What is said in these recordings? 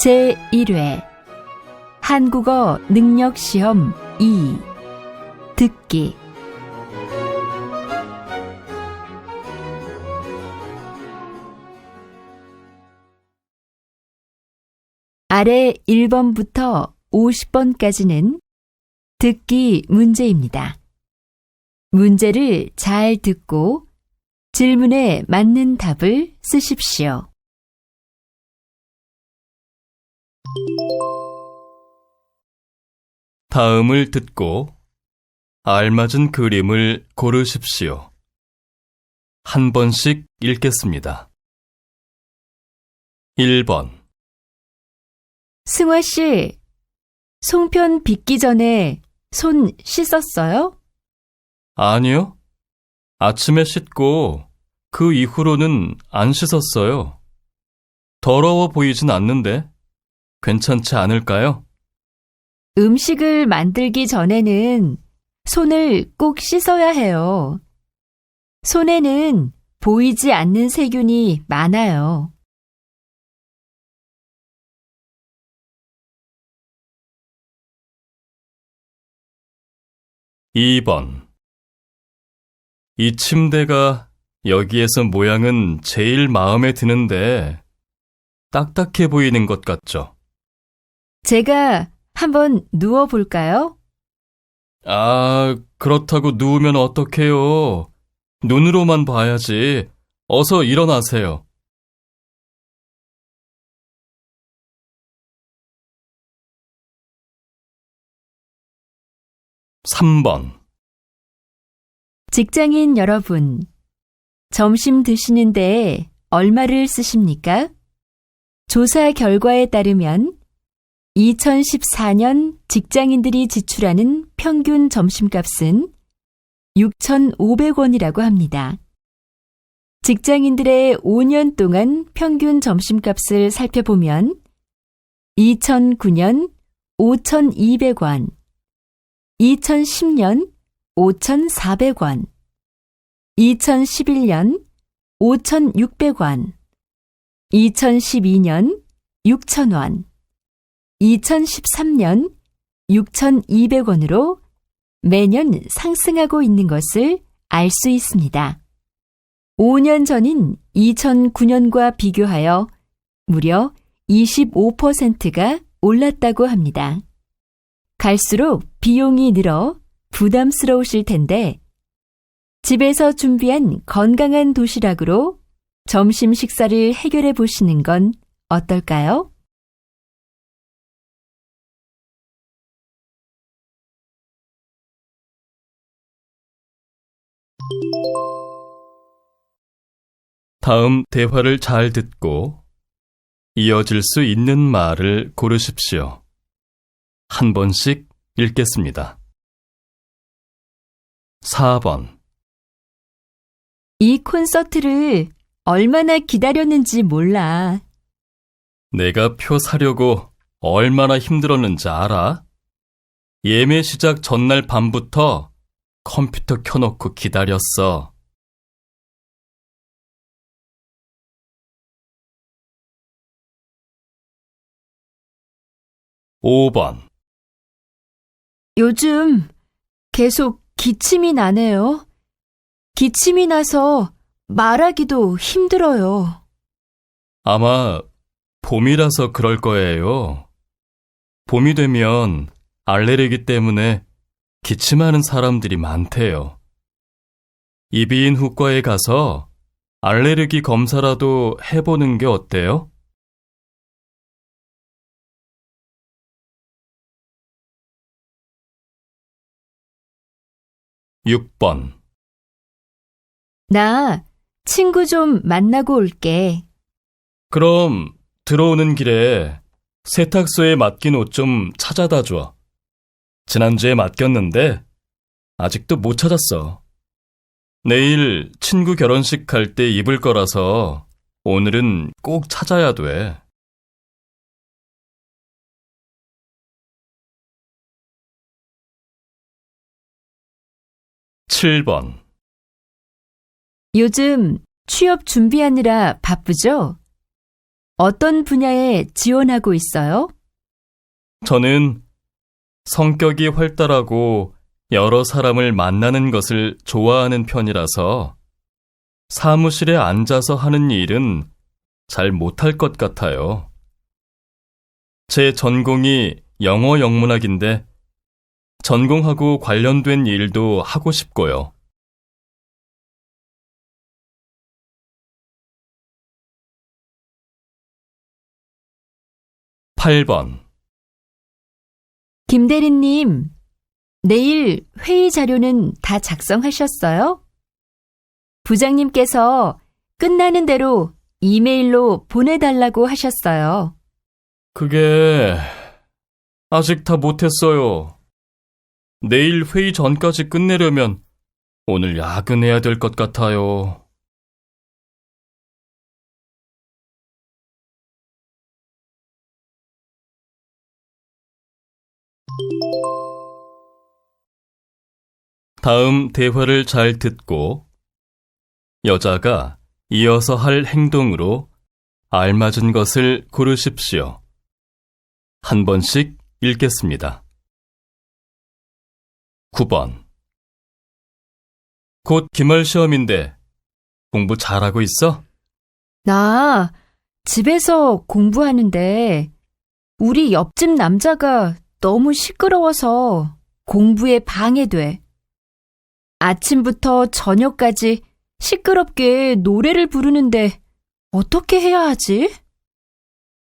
제1회 한국어 능력시험 2 듣기 아래 1번부터 50번까지는 듣기 문제입니다. 문제를 잘 듣고 질문에 맞는 답을 쓰십시오. 다음을 듣고 알맞은 그림을 고르십시오. 한 번씩 읽겠습니다. 1번. 승화 씨, 송편 빚기 전에 손 씻었어요? 아니요. 아침에 씻고 그 이후로는 안 씻었어요. 더러워 보이진 않는데 괜찮지 않을까요? 음식을 만들기 전에는 손을 꼭 씻어야 해요. 손에는 보이지 않는 세균이 많아요. 2번. 이 침대가 여기에서 모양은 제일 마음에 드는데 딱딱해 보이는 것 같죠? 제가 한번 누워볼까요? 그렇다고 누우면 어떡해요. 눈으로만 봐야지. 어서 일어나세요. 3번. 직장인 여러분, 점심 드시는데 얼마를 쓰십니까? 조사 결과에 따르면 2014년 직장인들이 지출하는 평균 점심값은 6,500원이라고 합니다. 직장인들의 5년 동안 평균 점심값을 살펴보면 2009년 5,200원, 2010년 5,400원, 2011년 5,600원, 2012년 6,000원, 2013년 6,200원으로 매년 상승하고 있는 것을 알 수 있습니다. 5년 전인 2009년과 비교하여 무려 25%가 올랐다고 합니다. 갈수록 비용이 늘어 부담스러우실 텐데 집에서 준비한 건강한 도시락으로 점심 식사를 해결해 보시는 건 어떨까요? 다음 대화를 잘 듣고 이어질 수 있는 말을 고르십시오. 한 번씩 읽겠습니다. 4번. 이 콘서트를 얼마나 기다렸는지 몰라. 내가 표 사려고 얼마나 힘들었는지 알아? 예매 시작 전날 밤부터 컴퓨터 켜놓고 기다렸어. 5번. 요즘 계속 기침이 나네요. 기침이 나서 말하기도 힘들어요. 아마 봄이라서 그럴 거예요. 봄이 되면 알레르기 때문에 기침하는 사람들이 많대요. 이비인후과에 가서 알레르기 검사라도 해보는 게 어때요? 6번. 나 친구 좀 만나고 올게. 그럼 들어오는 길에 세탁소에 맡긴 옷 좀 찾아다 줘. 지난주에 맡겼는데 아직도 못 찾았어. 내일 친구 결혼식 갈 때 입을 거라서 오늘은 꼭 찾아야 돼. 7번. 요즘 취업 준비하느라 바쁘죠? 어떤 분야에 지원하고 있어요? 저는 성격이 활달하고 여러 사람을 만나는 것을 좋아하는 편이라서 사무실에 앉아서 하는 일은 잘 못할 것 같아요. 제 전공이 영어 영문학인데 전공하고 관련된 일도 하고 싶고요. 8번. 김 대리님, 내일 회의 자료는 다 작성하셨어요? 부장님께서 끝나는 대로 이메일로 보내달라고 하셨어요. 그게 아직 다 못했어요. 내일 회의 전까지 끝내려면 오늘 야근해야 될 것 같아요. 다음 대화를 잘 듣고 여자가 이어서 할 행동으로 알맞은 것을 고르십시오. 한 번씩 읽겠습니다. 9번. 곧 기말 시험인데 공부 잘하고 있어? 나 집에서 공부하는데 우리 옆집 남자가 너무 시끄러워서 공부에 방해돼. 아침부터 저녁까지 시끄럽게 노래를 부르는데 어떻게 해야 하지?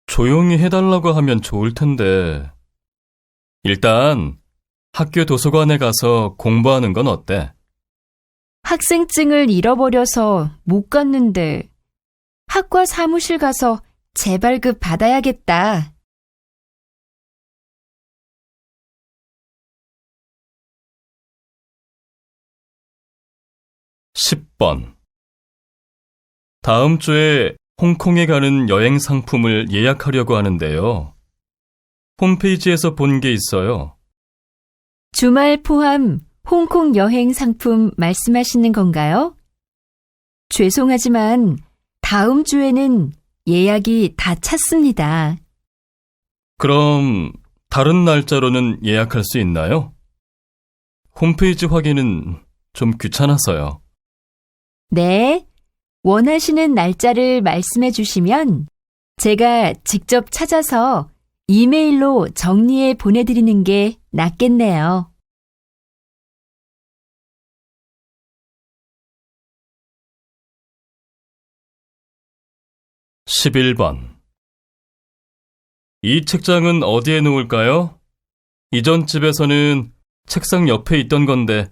조용히 해달라고 하면 좋을 텐데. 일단 학교 도서관에 가서 공부하는 건 어때? 학생증을 잃어버려서 못 갔는데 학과 사무실 가서 재발급 받아야겠다. 10번. 다음 주에 홍콩에 가는 여행 상품을 예약하려고 하는데요. 홈페이지에서 본 게 있어요. 주말 포함 홍콩 여행 상품 말씀하시는 건가요? 죄송하지만 다음 주에는 예약이 다 찼습니다. 그럼 다른 날짜로는 예약할 수 있나요? 홈페이지 확인은 좀 귀찮아서요. 네, 원하시는 날짜를 말씀해 주시면 제가 직접 찾아서 이메일로 정리해 보내드리는 게 낫겠네요. 11번. 이 책장은 어디에 놓을까요? 이전 집에서는 책상 옆에 있던 건데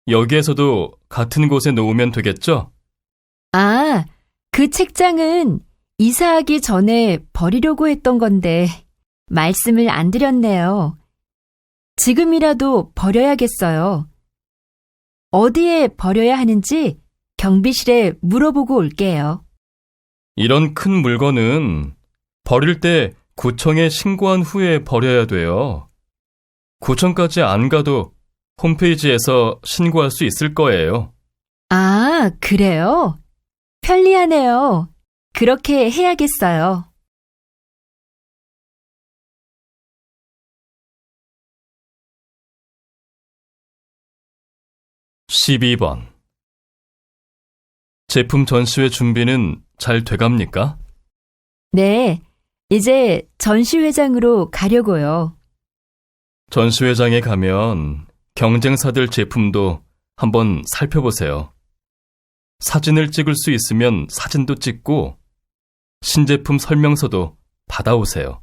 여기에서도 같은 곳에 놓으면 되겠죠? 아, 그 책장은 이사하기 전에 버리려고 했던 건데 말씀을 안 드렸네요. 지금이라도 버려야겠어요. 어디에 버려야 하는지 경비실에 물어보고 올게요. 이런 큰 물건은 버릴 때 구청에 신고한 후에 버려야 돼요. 구청까지 안 가도 홈페이지에서 신고할 수 있을 거예요. 아, 그래요? 편리하네요. 그렇게 해야겠어요. 12번. 제품 전시회 준비는 잘 돼갑니까? 네, 이제 전시회장으로 가려고요. 전시회장에 가면 경쟁사들 제품도 한번 살펴보세요. 사진을 찍을 수 있으면 사진도 찍고 신제품 설명서도 받아오세요.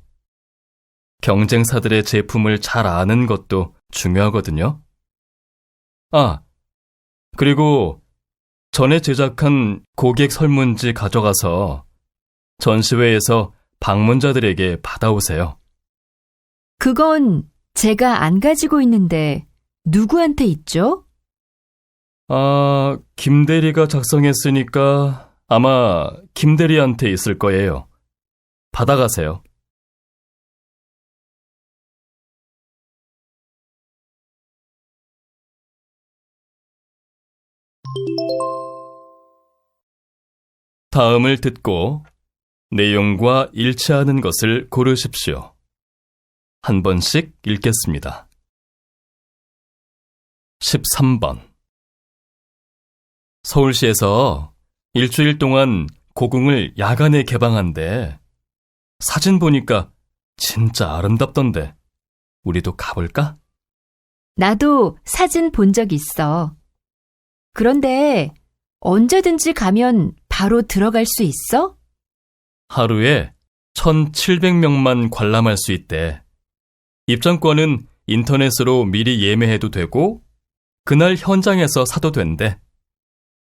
경쟁사들의 제품을 잘 아는 것도 중요하거든요. 아, 그리고 전에 제작한 고객 설문지 가져가서 전시회에서 방문자들에게 받아오세요. 그건 제가 안 가지고 있는데 누구한테 있죠? 김 대리가 작성했으니까 아마 김 대리한테 있을 거예요. 받아가세요. '다음을 듣고 내용과 일치하는 것을 고르십시오. 한 번씩 읽겠습니다. 13번. 서울시에서 일주일 동안 고궁을 야간에 개방한대. 사진 보니까 진짜 아름답던데. 우리도 가볼까? 나도 사진 본 적 있어. 그런데 언제든지 가면 바로 들어갈 수 있어? 하루에 1,700명만 관람할 수 있대. 입장권은 인터넷으로 미리 예매해도 되고 그날 현장에서 사도 된대.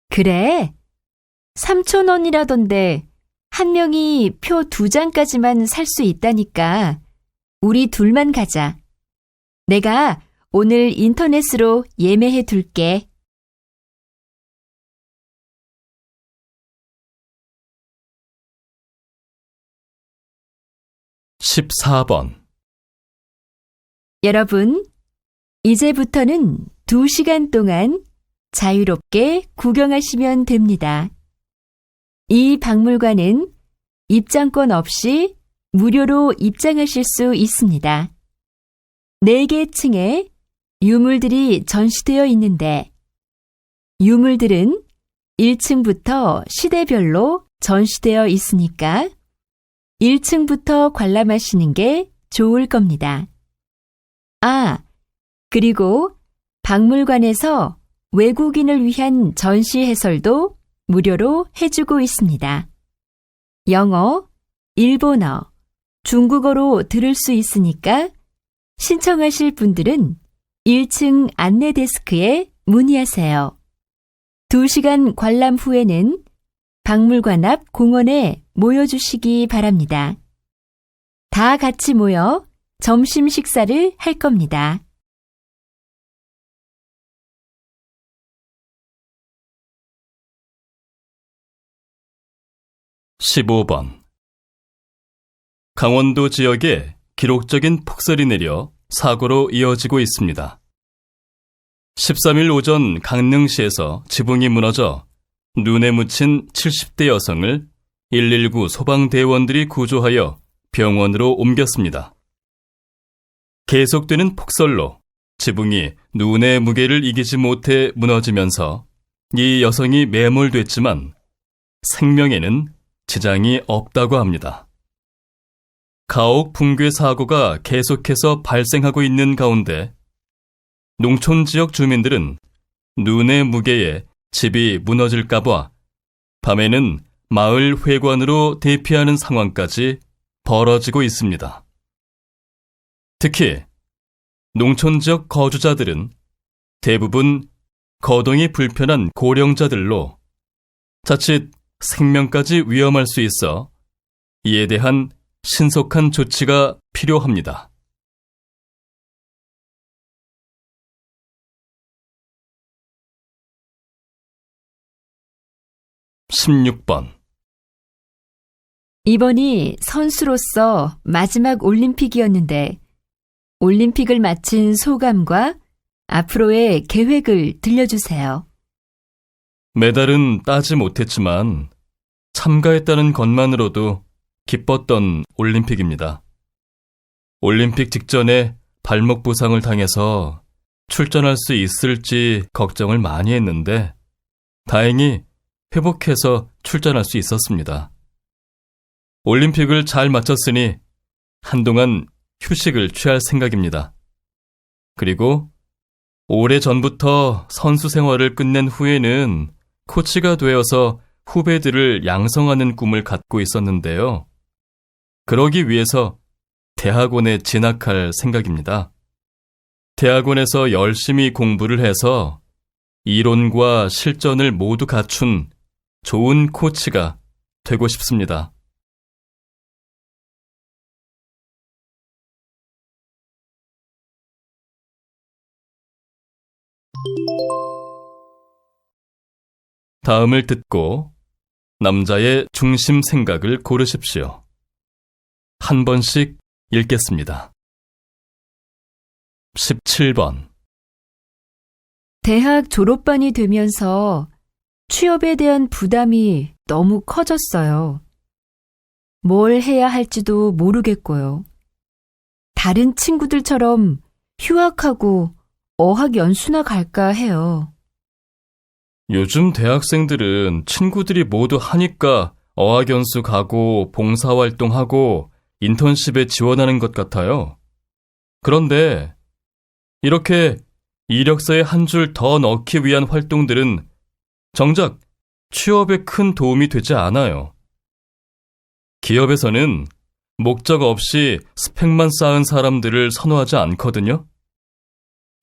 그래? 3,000원이라던데 한 명이 표 2장까지만 살 수 있다니까 우리 둘만 가자. 내가 오늘 인터넷으로 예매해 둘게. 14번. 여러분, 이제부터는 2시간 동안 자유롭게 구경하시면 됩니다. 이 박물관은 입장권 없이 무료로 입장하실 수 있습니다. 4개 층에 유물들이 전시되어 있는데 유물들은 1층부터 시대별로 전시되어 있으니까 1층부터 관람하시는 게 좋을 겁니다. 아, 그리고 박물관에서 외국인을 위한 전시 해설도 무료로 해주고 있습니다. 영어, 일본어, 중국어로 들을 수 있으니까 신청하실 분들은 1층 안내 데스크에 문의하세요. 2시간 관람 후에는 박물관 앞 공원에 모여주시기 바랍니다. 다 같이 모여 점심 식사를 할 겁니다. 15번. 강원도 지역에 기록적인 폭설이 내려 사고로 이어지고 있습니다. 13일 오전 강릉시에서 지붕이 무너져 눈에 묻힌 70대 여성을 119 소방대원들이 구조하여 병원으로 옮겼습니다. 계속되는 폭설로 지붕이 눈의 무게를 이기지 못해 무너지면서 이 여성이 매몰됐지만 생명에는 지장이 없다고 합니다. 가옥 붕괴 사고가 계속해서 발생하고 있는 가운데 농촌 지역 주민들은 눈의 무게에 집이 무너질까 봐 밤에는 마을 회관으로 대피하는 상황까지 벌어지고 있습니다. 특히 농촌 지역 거주자들은 대부분 거동이 불편한 고령자들로 자칫 생명까지 위험할 수 있어 이에 대한 신속한 조치가 필요합니다. 16번. 이번이 선수로서 마지막 올림픽이었는데 올림픽을 마친 소감과 앞으로의 계획을 들려주세요. 메달은 따지 못했지만 참가했다는 것만으로도 기뻤던 올림픽입니다. 올림픽 직전에 발목 부상을 당해서 출전할 수 있을지 걱정을 많이 했는데 다행히 회복해서 출전할 수 있었습니다. 올림픽을 잘 마쳤으니 한동안 휴식을 취할 생각입니다. 그리고 오래전부터 선수 생활을 끝낸 후에는 코치가 되어서 후배들을 양성하는 꿈을 갖고 있었는데요. 그러기 위해서 대학원에 진학할 생각입니다. 대학원에서 열심히 공부를 해서 이론과 실전을 모두 갖춘 좋은 코치가 되고 싶습니다. 다음을 듣고 남자의 중심 생각을 고르십시오. 한 번씩 읽겠습니다. 17번. 대학 졸업반이 되면서 취업에 대한 부담이 너무 커졌어요. 뭘 해야 할지도 모르겠고요. 다른 친구들처럼 휴학하고 어학연수나 갈까 해요. 요즘 대학생들은 친구들이 모두 하니까 어학연수 가고 봉사활동하고 인턴십에 지원하는 것 같아요. 그런데 이렇게 이력서에 한 줄 더 넣기 위한 활동들은 정작 취업에 큰 도움이 되지 않아요. 기업에서는 목적 없이 스펙만 쌓은 사람들을 선호하지 않거든요.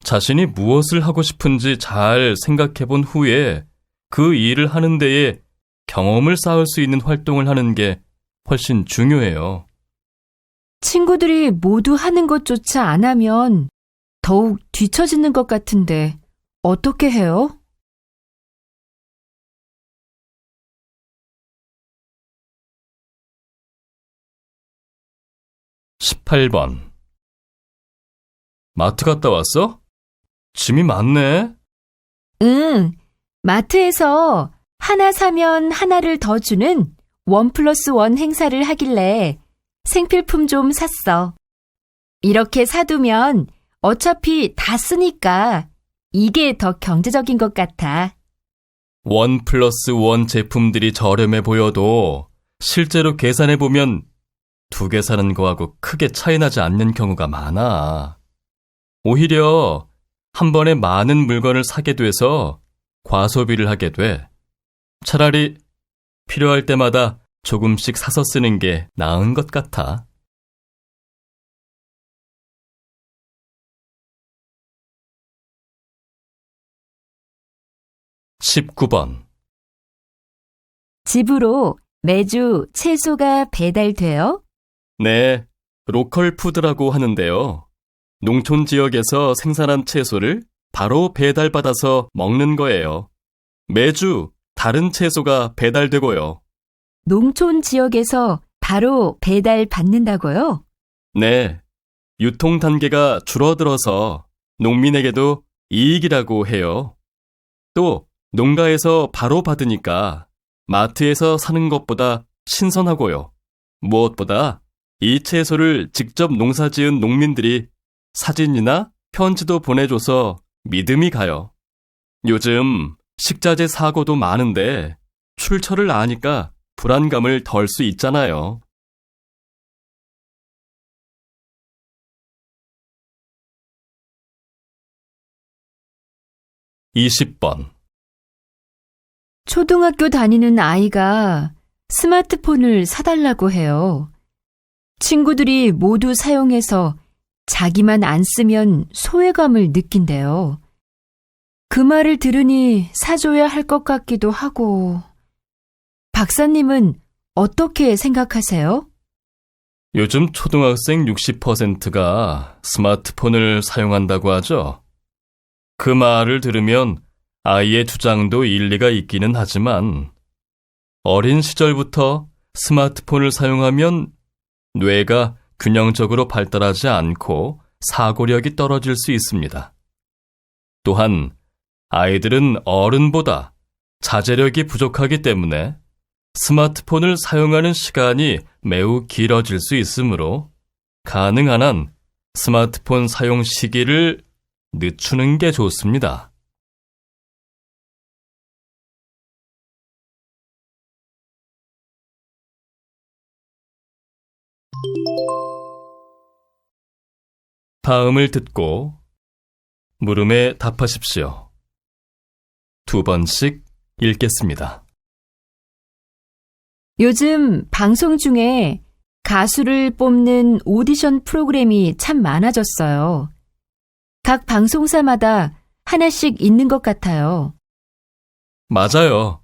자신이 무엇을 하고 싶은지 잘 생각해 본 후에 그 일을 하는 데에 경험을 쌓을 수 있는 활동을 하는 게 훨씬 중요해요. 친구들이 모두 하는 것조차 안 하면 더욱 뒤처지는 것 같은데 어떻게 해요? (18번) 마트 갔다 왔어? 짐이 많네. 응, 마트에서 하나 사면 하나를 더 주는 1+1 행사를 하길래 생필품 좀 샀어. 이렇게 사두면 어차피 다 쓰니까 이게 더 경제적인 것 같아. 1+1 제품들이 저렴해 보여도 실제로 계산해보면 2개 사는 거하고 크게 차이 나지 않는 경우가 많아. 오히려 한 번에 많은 물건을 사게 돼서 과소비를 하게 돼. 차라리 필요할 때마다 조금씩 사서 쓰는 게 나은 것 같아. 19번. 집으로 매주 채소가 배달돼요? 네, 로컬 푸드라고 하는데요. 농촌 지역에서 생산한 채소를 바로 배달받아서 먹는 거예요. 매주 다른 채소가 배달되고요. 농촌 지역에서 바로 배달 받는다고요? 네, 유통 단계가 줄어들어서 농민에게도 이익이라고 해요. 또 농가에서 바로 받으니까 마트에서 사는 것보다 신선하고요. 무엇보다 이 채소를 직접 농사지은 농민들이 사진이나 편지도 보내줘서 믿음이 가요. 요즘 식자재 사고도 많은데 출처를 아니까 불안감을 덜 수 있잖아요. (20번) 초등학교 다니는 아이가 스마트폰을 사달라고 해요. 친구들이 모두 사용해서 자기만 안 쓰면 소외감을 느낀대요. 그 말을 들으니 사줘야 할 것 같기도 하고. 박사님은 어떻게 생각하세요? 요즘 초등학생 60%가 스마트폰을 사용한다고 하죠. 그 말을 들으면 아이의 주장도 일리가 있기는 하지만 어린 시절부터 스마트폰을 사용하면 뇌가 균형적으로 발달하지 않고 사고력이 떨어질 수 있습니다. 또한 아이들은 어른보다 자제력이 부족하기 때문에 스마트폰을 사용하는 시간이 매우 길어질 수 있으므로 가능한 한 스마트폰 사용 시기를 늦추는 게 좋습니다. 다음을 듣고 물음에 답하십시오. 2번씩 읽겠습니다. 요즘 방송 중에 가수를 뽑는 오디션 프로그램이 참 많아졌어요. 각 방송사마다 하나씩 있는 것 같아요. 맞아요.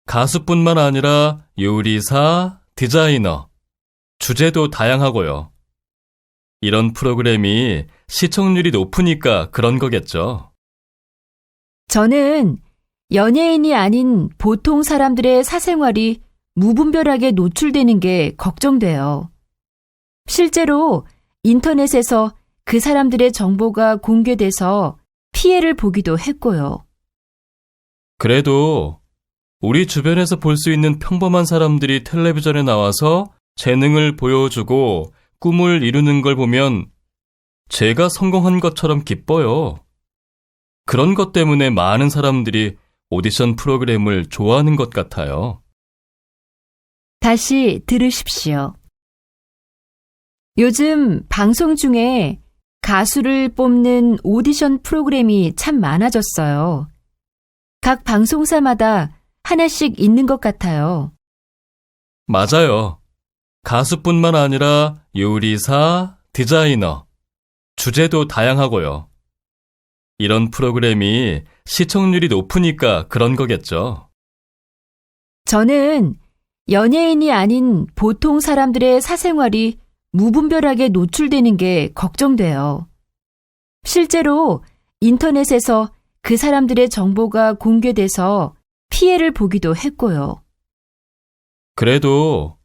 가수뿐만 아니라 요리사, 디자이너, 주제도 다양하고요. 이런 프로그램이 시청률이 높으니까 그런 거겠죠. 저는 연예인이 아닌 보통 사람들의 사생활이 무분별하게 노출되는 게 걱정돼요. 실제로 인터넷에서 그 사람들의 정보가 공개돼서 피해를 보기도 했고요. 그래도 우리 주변에서 볼 수 있는 평범한 사람들이 텔레비전에 나와서 재능을 보여주고 꿈을 이루는 걸 보면 제가 성공한 것처럼 기뻐요. 그런 것 때문에 많은 사람들이 오디션 프로그램을 좋아하는 것 같아요. 다시 들으십시오. 요즘 방송 중에 가수를 뽑는 오디션 프로그램이 참 많아졌어요. 각 방송사마다 하나씩 있는 것 같아요. 맞아요. 가수뿐만 아니라 요리사, 디자이너, 주제도 다양하고요. 이런 프로그램이 시청률이 높으니까 그런 거겠죠. 저는 연예인이 아닌 보통 사람들의 사생활이 무분별하게 노출되는 게 걱정돼요. 실제로 인터넷에서 그 사람들의 정보가 공개돼서 피해를 보기도 했고요. 그래도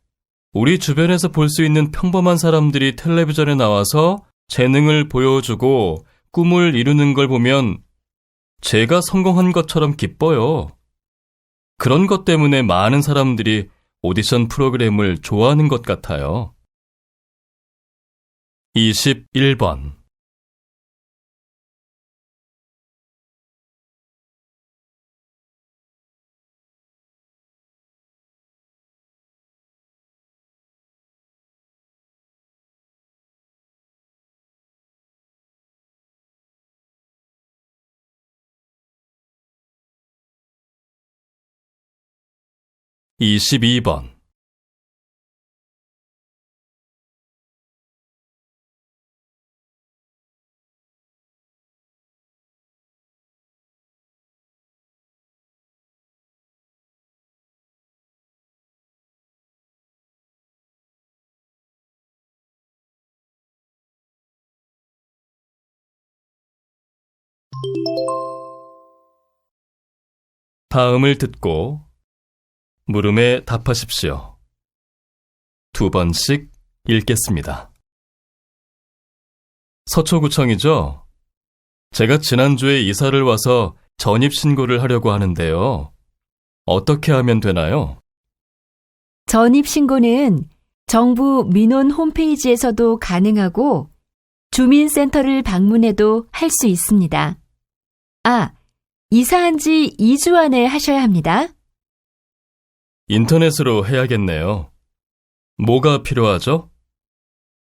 우리 주변에서 볼 수 있는 평범한 사람들이 텔레비전에 나와서 재능을 보여주고 꿈을 이루는 걸 보면 제가 성공한 것처럼 기뻐요. 그런 것 때문에 많은 사람들이 오디션 프로그램을 좋아하는 것 같아요. 21번. 이십이 번. 다음을 듣고 물음에 답하십시오. 2번씩 읽겠습니다. 서초구청이죠? 제가 지난주에 이사를 와서 전입신고를 하려고 하는데요. 어떻게 하면 되나요? 전입신고는 정부 민원 홈페이지에서도 가능하고 주민센터를 방문해도 할 수 있습니다. 이사한 지 2주 안에 하셔야 합니다. 인터넷으로 해야겠네요. 뭐가 필요하죠?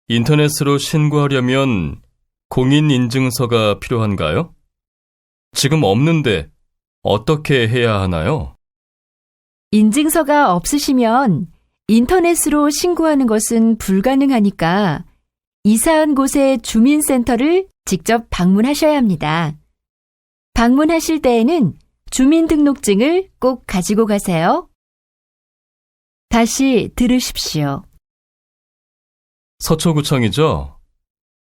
인터넷으로 신고하려면 공인인증서가 필요한가요? 지금 없는데 어떻게 해야 하나요? 인증서가 없으시면 인터넷으로 신고하는 것은 불가능하니까 이사한 곳의 주민센터를 직접 방문하셔야 합니다. 방문하실 때에는 주민등록증을 꼭 가지고 가세요. 다시 들으십시오. 서초구청이죠?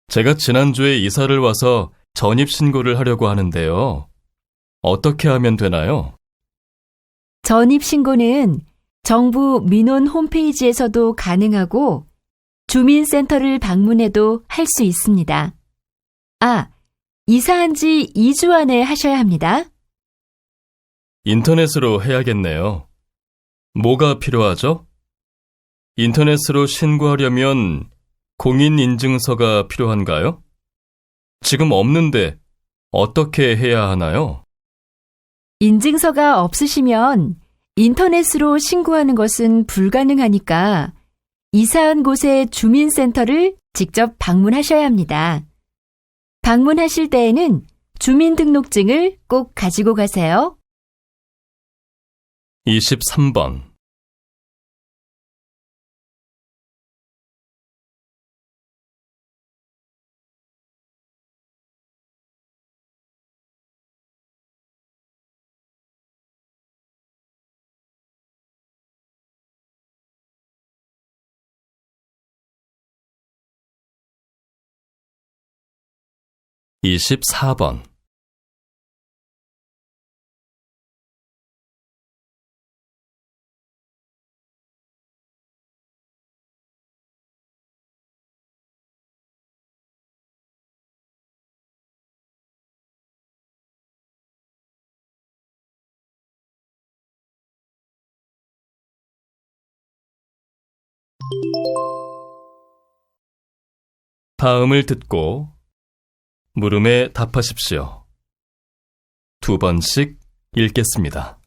제가 지난주에 이사를 와서 전입신고를 하려고 하는데요. 어떻게 하면 되나요? 전입신고는 정부 민원 홈페이지에서도 가능하고 주민센터를 방문해도 할 수 있습니다. 이사한 지 2주 안에 하셔야 합니다. 인터넷으로 해야겠네요. 뭐가 필요하죠? 인터넷으로 신고하려면 공인인증서가 필요한가요? 지금 없는데 어떻게 해야 하나요? 인증서가 없으시면 인터넷으로 신고하는 것은 불가능하니까 이사한 곳의 주민센터를 직접 방문하셔야 합니다. 방문하실 때에는 주민등록증을 꼭 가지고 가세요. 23번. 이십사 번. 다음을 듣고 물음에 답하십시오. 2번씩 읽겠습니다.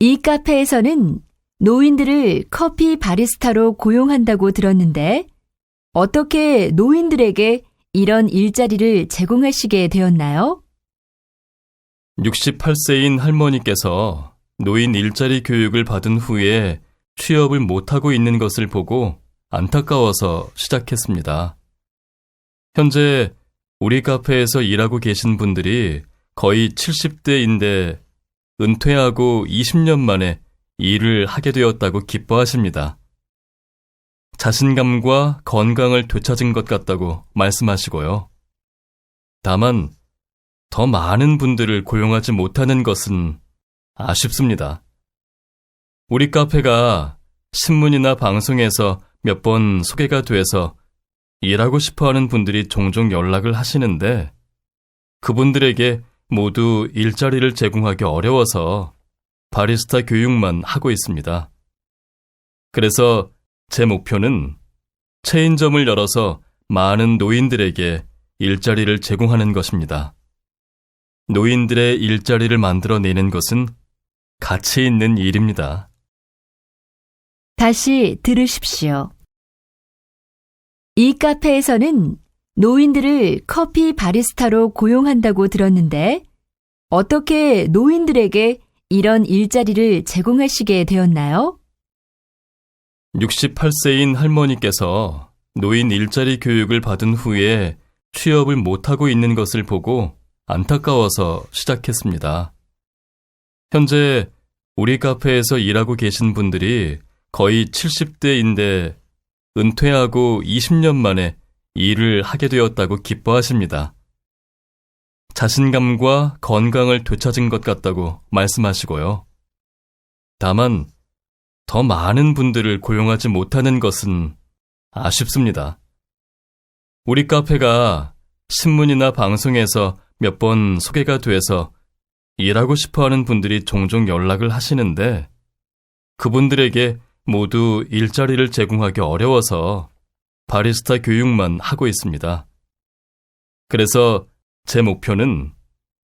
이 카페에서는 노인들을 커피 바리스타로 고용한다고 들었는데 어떻게 노인들에게 이런 일자리를 제공하시게 되었나요? 68세인 할머니께서 노인 일자리 교육을 받은 후에 취업을 못하고 있는 것을 보고 안타까워서 시작했습니다. 현재 우리 카페에서 일하고 계신 분들이 거의 70대인데 은퇴하고 20년 만에 일을 하게 되었다고 기뻐하십니다. 자신감과 건강을 되찾은 것 같다고 말씀하시고요. 다만 더 많은 분들을 고용하지 못하는 것은 아쉽습니다. 우리 카페가 신문이나 방송에서 몇 번 소개가 돼서 일하고 싶어하는 분들이 종종 연락을 하시는데 그분들에게 모두 일자리를 제공하기 어려워서 바리스타 교육만 하고 있습니다. 그래서 제 목표는 체인점을 열어서 많은 노인들에게 일자리를 제공하는 것입니다. 노인들의 일자리를 만들어내는 것은 가치 있는 일입니다. 다시 들으십시오. 이 카페에서는 노인들을 커피 바리스타로 고용한다고 들었는데 어떻게 노인들에게 이런 일자리를 제공하시게 되었나요? 68세인 할머니께서 노인 일자리 교육을 받은 후에 취업을 못하고 있는 것을 보고 안타까워서 시작했습니다. 현재 우리 카페에서 일하고 계신 분들이 거의 70대인데 은퇴하고 20년 만에 일을 하게 되었다고 기뻐하십니다. 자신감과 건강을 되찾은 것 같다고 말씀하시고요. 다만 더 많은 분들을 고용하지 못하는 것은 아쉽습니다. 우리 카페가 신문이나 방송에서 몇 번 소개가 돼서 일하고 싶어하는 분들이 종종 연락을 하시는데 그분들에게 모두 일자리를 제공하기 어려워서 바리스타 교육만 하고 있습니다. 그래서 제 목표는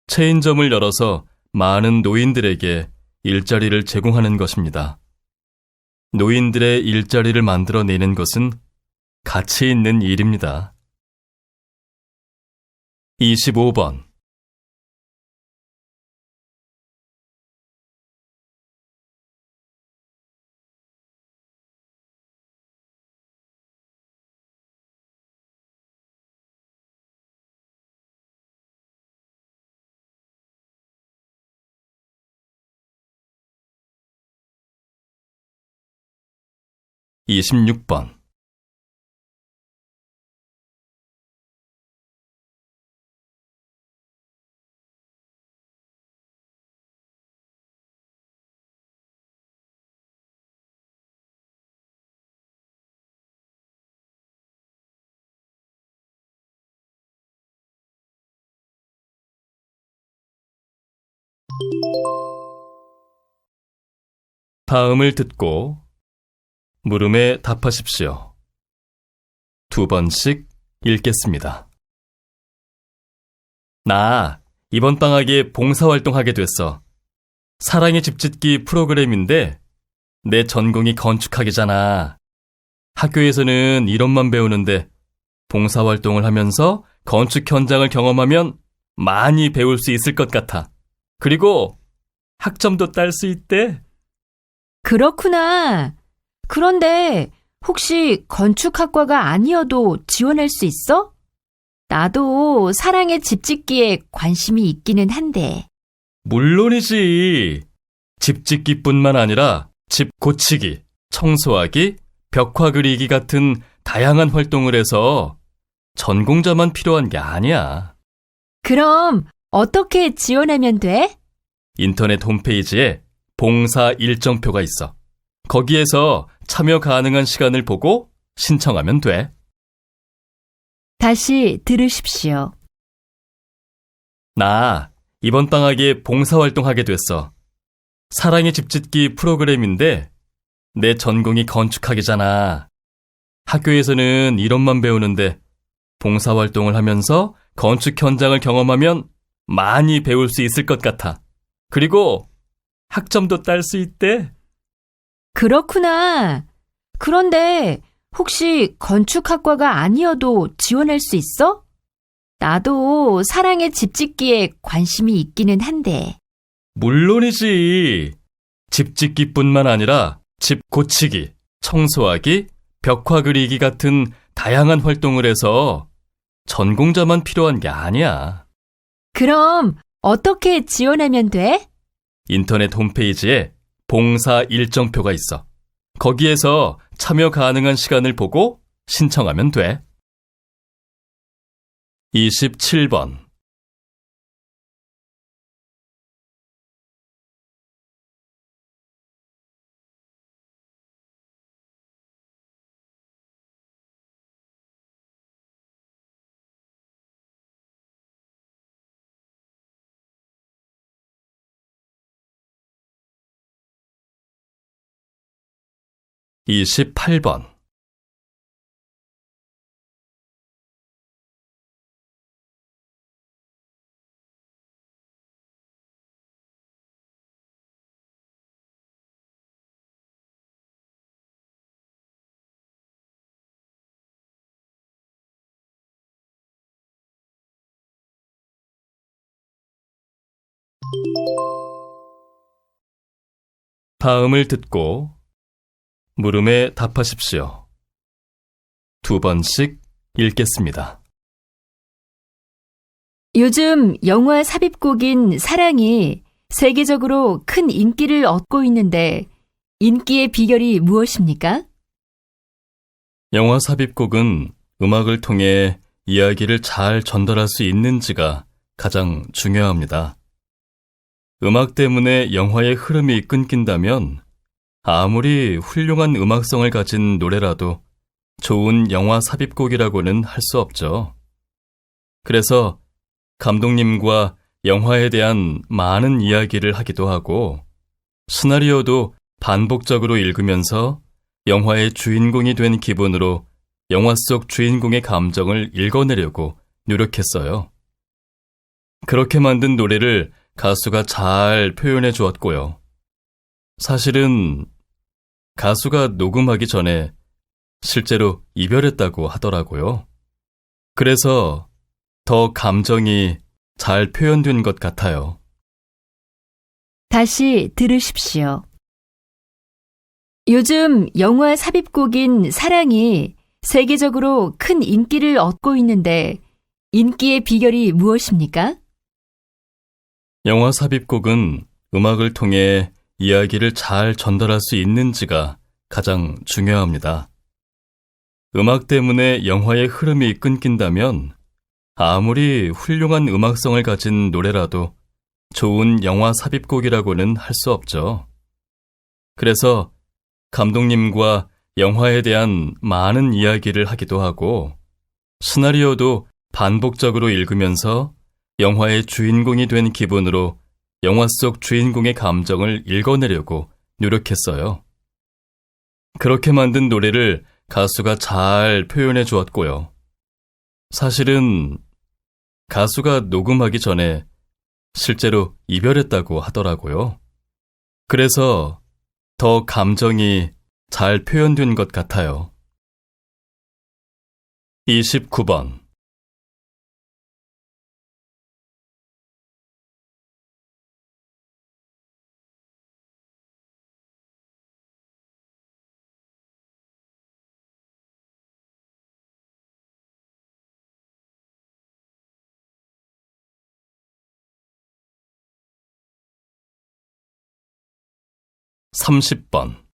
체인점을 열어서 많은 노인들에게 일자리를 제공하는 것입니다. 노인들의 일자리를 만들어내는 것은 가치 있는 일입니다. 25번 (26번) 다음을 듣고 물음에 답하십시오. 2번씩 읽겠습니다. 나 이번 방학에 봉사활동하게 됐어. 사랑의 집짓기 프로그램인데 내 전공이 건축학이잖아. 학교에서는 이론만 배우는데 봉사활동을 하면서 건축 현장을 경험하면 많이 배울 수 있을 것 같아. 그리고 학점도 딸 수 있대. 그렇구나. 그런데 혹시 건축학과가 아니어도 지원할 수 있어? 나도 사랑의 집짓기에 관심이 있기는 한데. 물론이지. 집짓기뿐만 아니라 집 고치기, 청소하기, 벽화 그리기 같은 다양한 활동을 해서 전공자만 필요한 게 아니야. 그럼 어떻게 지원하면 돼? 인터넷 홈페이지에 봉사 일정표가 있어. 거기에서 참여 가능한 시간을 보고 신청하면 돼. 다시 들으십시오. 나 이번 방학에 봉사활동하게 됐어. 사랑의 집짓기 프로그램인데 내 전공이 건축학이잖아. 학교에서는 이론만 배우는데 봉사활동을 하면서 건축 현장을 경험하면 많이 배울 수 있을 것 같아. 그리고 학점도 딸 수 있대. 그렇구나. 그런데 혹시 건축학과가 아니어도 지원할 수 있어? 나도 사랑의 집 짓기에 관심이 있기는 한데. 물론이지. 집 짓기뿐만 아니라 집 고치기, 청소하기, 벽화 그리기 같은 다양한 활동을 해서 전공자만 필요한 게 아니야. 그럼 어떻게 지원하면 돼? 인터넷 홈페이지에 봉사 일정표가 있어. 거기에서 참여 가능한 시간을 보고 신청하면 돼. 27번. (28번) 다음을 듣고 물음에 답하십시오. 2번씩 읽겠습니다. 요즘 영화 삽입곡인 사랑이 세계적으로 큰 인기를 얻고 있는데 인기의 비결이 무엇입니까? 영화 삽입곡은 음악을 통해 이야기를 잘 전달할 수 있는지가 가장 중요합니다. 음악 때문에 영화의 흐름이 끊긴다면 아무리 훌륭한 음악성을 가진 노래라도 좋은 영화 삽입곡이라고는 할 수 없죠. 그래서 감독님과 영화에 대한 많은 이야기를 하기도 하고 시나리오도 반복적으로 읽으면서 영화의 주인공이 된 기분으로 영화 속 주인공의 감정을 읽어내려고 노력했어요. 그렇게 만든 노래를 가수가 잘 표현해 주었고요. 사실은 가수가 녹음하기 전에 실제로 이별했다고 하더라고요. 그래서 더 감정이 잘 표현된 것 같아요. 다시 들으십시오. 요즘 영화 삽입곡인 사랑이 세계적으로 큰 인기를 얻고 있는데 인기의 비결이 무엇입니까? 영화 삽입곡은 음악을 통해 이야기를 잘 전달할 수 있는지가 가장 중요합니다. 음악 때문에 영화의 흐름이 끊긴다면 아무리 훌륭한 음악성을 가진 노래라도 좋은 영화 삽입곡이라고는 할 수 없죠. 그래서 감독님과 영화에 대한 많은 이야기를 하기도 하고 시나리오도 반복적으로 읽으면서 영화의 주인공이 된 기분으로 영화 속 주인공의 감정을 읽어내려고 노력했어요. 그렇게 만든 노래를 가수가 잘 표현해 주었고요. 사실은 가수가 녹음하기 전에 실제로 이별했다고 하더라고요. 그래서 더 감정이 잘 표현된 것 같아요. 29번. (30번)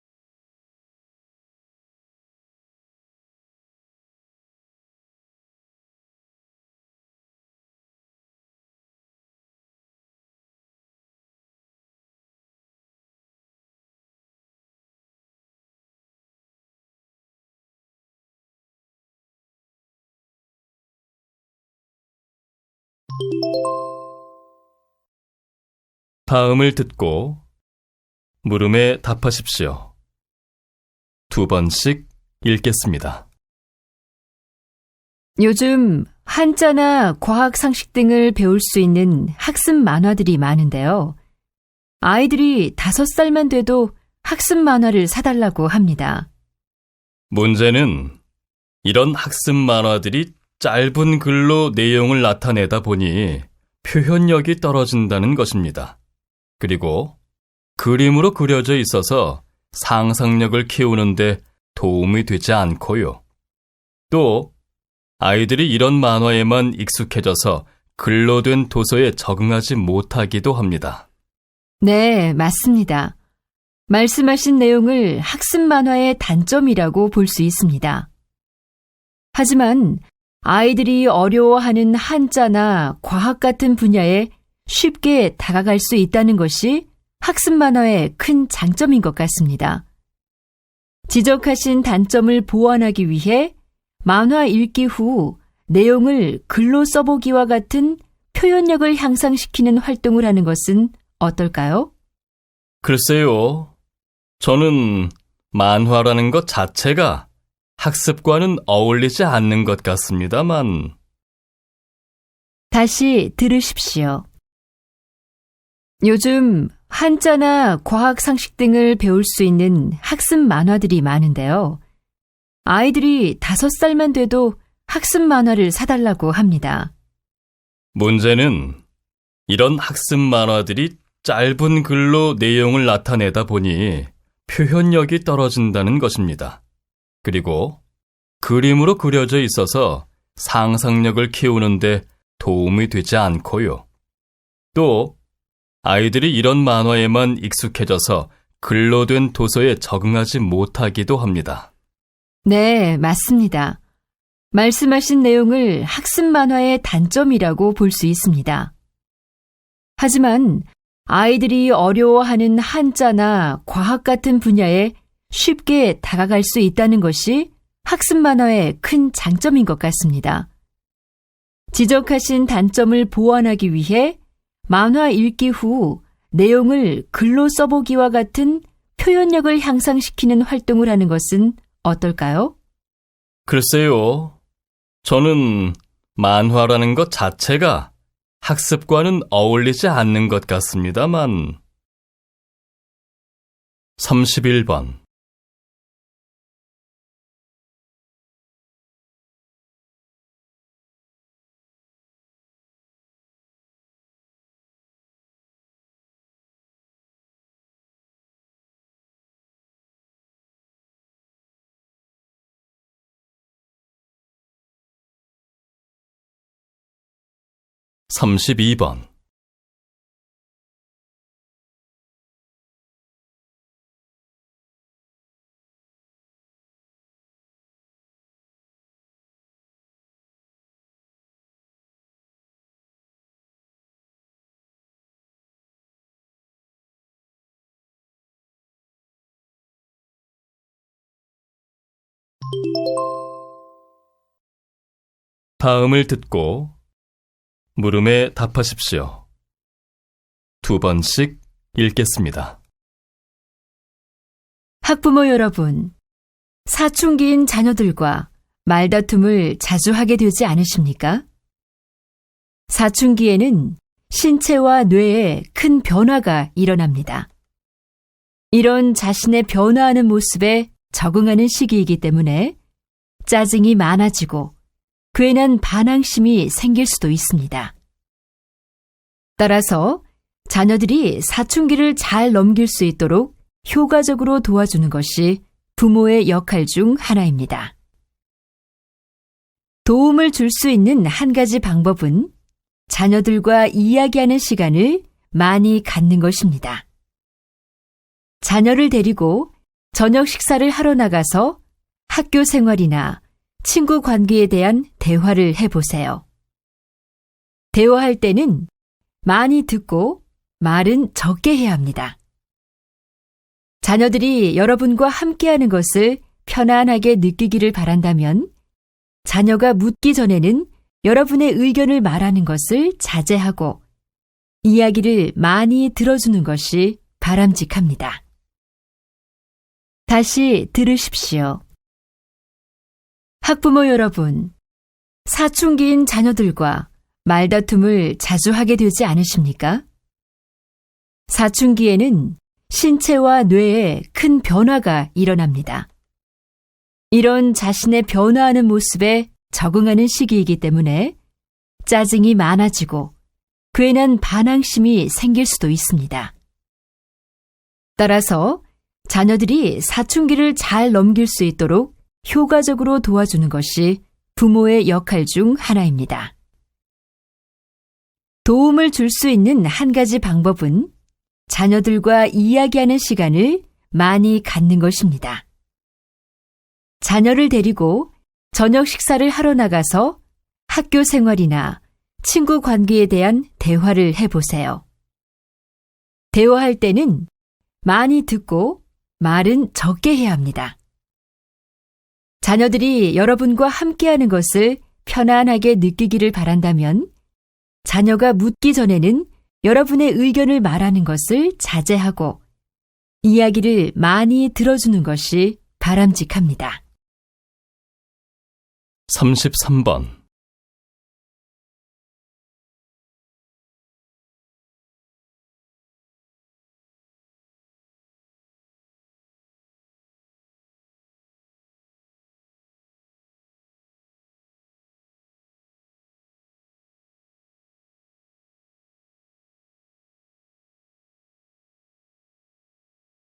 다음을 듣고 물음에 답하십시오. 2번씩 읽겠습니다. 요즘 한자나 과학 상식 등을 배울 수 있는 학습 만화들이 많은데요. 아이들이 5살만 돼도 학습 만화를 사달라고 합니다. 문제는 이런 학습 만화들이 짧은 글로 내용을 나타내다 보니 표현력이 떨어진다는 것입니다. 그리고 그림으로 그려져 있어서 상상력을 키우는데 도움이 되지 않고요. 또 아이들이 이런 만화에만 익숙해져서 글로 된 도서에 적응하지 못하기도 합니다. 네, 맞습니다. 말씀하신 내용을 학습 만화의 단점이라고 볼 수 있습니다. 하지만 아이들이 어려워하는 한자나 과학 같은 분야에 쉽게 다가갈 수 있다는 것이 학습 만화의 큰 장점인 것 같습니다. 지적하신 단점을 보완하기 위해 만화 읽기 후 내용을 글로 써보기와 같은 표현력을 향상시키는 활동을 하는 것은 어떨까요? 글쎄요, 저는 만화라는 것 자체가 학습과는 어울리지 않는 것 같습니다만. 다시 들으십시오. 요즘 한자나 과학 상식 등을 배울 수 있는 학습 만화들이 많은데요. 아이들이 5살만 돼도 학습 만화를 사달라고 합니다. 문제는 이런 학습 만화들이 짧은 글로 내용을 나타내다 보니 표현력이 떨어진다는 것입니다. 그리고 그림으로 그려져 있어서 상상력을 키우는데 도움이 되지 않고요. 또 아이들이 이런 만화에만 익숙해져서 글로 된 도서에 적응하지 못하기도 합니다. 네, 맞습니다. 말씀하신 내용을 학습 만화의 단점이라고 볼 수 있습니다. 하지만 아이들이 어려워하는 한자나 과학 같은 분야에 쉽게 다가갈 수 있다는 것이 학습 만화의 큰 장점인 것 같습니다. 지적하신 단점을 보완하기 위해 만화 읽기 후 내용을 글로 써보기와 같은 표현력을 향상시키는 활동을 하는 것은 어떨까요? 글쎄요, 저는 만화라는 것 자체가 학습과는 어울리지 않는 것 같습니다만. 31번. (32번) 다음을 듣고 물음에 답하십시오. 2번씩 읽겠습니다. 학부모 여러분, 사춘기인 자녀들과 말다툼을 자주 하게 되지 않으십니까? 사춘기에는 신체와 뇌에 큰 변화가 일어납니다. 이런 자신의 변화하는 모습에 적응하는 시기이기 때문에 짜증이 많아지고 괜한 반항심이 생길 수도 있습니다. 따라서 자녀들이 사춘기를 잘 넘길 수 있도록 효과적으로 도와주는 것이 부모의 역할 중 하나입니다. 도움을 줄 수 있는 한 가지 방법은 자녀들과 이야기하는 시간을 많이 갖는 것입니다. 자녀를 데리고 저녁 식사를 하러 나가서 학교 생활이나 친구 관계에 대한 대화를 해보세요. 대화할 때는 많이 듣고 말은 적게 해야 합니다. 자녀들이 여러분과 함께하는 것을 편안하게 느끼기를 바란다면 자녀가 묻기 전에는 여러분의 의견을 말하는 것을 자제하고 이야기를 많이 들어주는 것이 바람직합니다. 다시 들으십시오. 학부모 여러분, 사춘기인 자녀들과 말다툼을 자주 하게 되지 않으십니까? 사춘기에는 신체와 뇌에 큰 변화가 일어납니다. 이런 자신의 변화하는 모습에 적응하는 시기이기 때문에 짜증이 많아지고 괜한 반항심이 생길 수도 있습니다. 따라서 자녀들이 사춘기를 잘 넘길 수 있도록 효과적으로 도와주는 것이 부모의 역할 중 하나입니다. 도움을 줄 수 있는 한 가지 방법은 자녀들과 이야기하는 시간을 많이 갖는 것입니다. 자녀를 데리고 저녁 식사를 하러 나가서 학교 생활이나 친구 관계에 대한 대화를 해보세요. 대화할 때는 많이 듣고 말은 적게 해야 합니다. 자녀들이 여러분과 함께하는 것을 편안하게 느끼기를 바란다면 자녀가 묻기 전에는 여러분의 의견을 말하는 것을 자제하고 이야기를 많이 들어주는 것이 바람직합니다. 33번.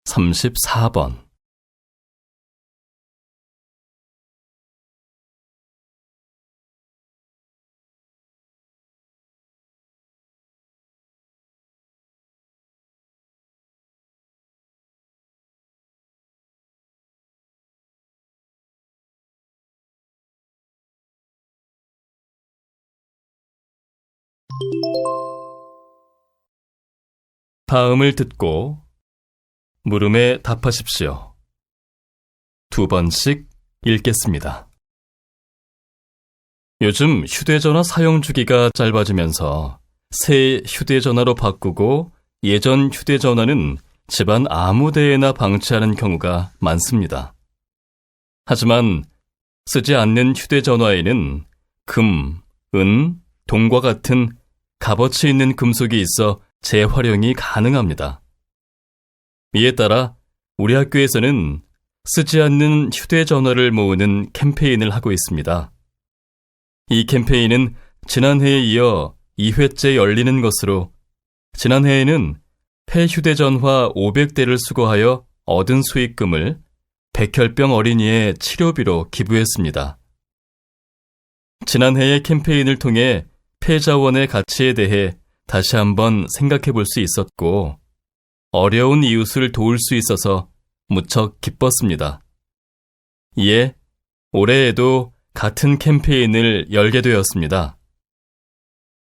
(34번) 다음을 듣고 물음에 답하십시오. 2번씩 읽겠습니다. 요즘 휴대전화 사용 주기가 짧아지면서 새 휴대전화로 바꾸고 예전 휴대전화는 집안 아무 데에나 방치하는 경우가 많습니다. 하지만 쓰지 않는 휴대전화에는 금, 은, 동과 같은 값어치 있는 금속이 있어 재활용이 가능합니다. 이에 따라 우리 학교에서는 쓰지 않는 휴대전화를 모으는 캠페인을 하고 있습니다. 이 캠페인은 지난해에 이어 2회째 열리는 것으로 지난해에는 폐휴대전화 500대를 수거하여 얻은 수익금을 백혈병 어린이의 치료비로 기부했습니다. 지난해의 캠페인을 통해 폐자원의 가치에 대해 다시 한번 생각해 볼 수 있었고 어려운 이웃을 도울 수 있어서 무척 기뻤습니다. 이에 올해에도 같은 캠페인을 열게 되었습니다.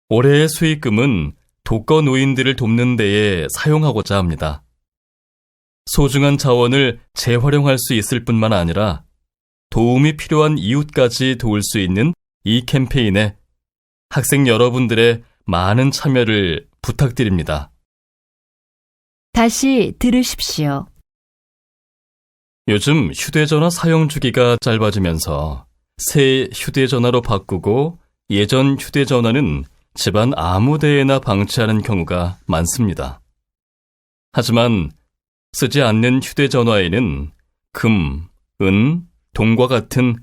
올해의 수익금은 독거 노인들을 돕는 데에 사용하고자 합니다. 소중한 자원을 재활용할 수 있을 뿐만 아니라 도움이 필요한 이웃까지 도울 수 있는 이 캠페인에 학생 여러분들의 많은 참여를 부탁드립니다. 다시 들으십시오. 요즘 휴대전화 사용 주기가 짧아지면서 새 휴대전화로 바꾸고 예전 휴대전화는 집안 아무 데에나 방치하는 경우가 많습니다. 하지만 쓰지 않는 휴대전화에는 금, 은, 동과 같은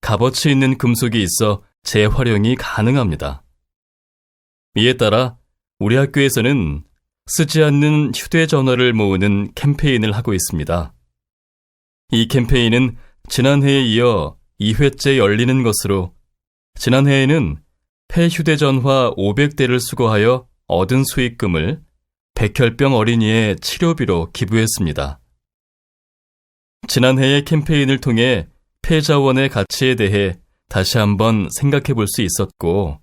값어치 있는 금속이 있어 재활용이 가능합니다. 이에 따라 우리 학교에서는 쓰지 않는 휴대전화를 모으는 캠페인을 하고 있습니다. 이 캠페인은 지난해에 이어 2회째 열리는 것으로 지난해에는 폐휴대전화 500대를 수거하여 얻은 수익금을 백혈병 어린이의 치료비로 기부했습니다. 지난해의 캠페인을 통해 폐자원의 가치에 대해 다시 한번 생각해 볼 수 있었고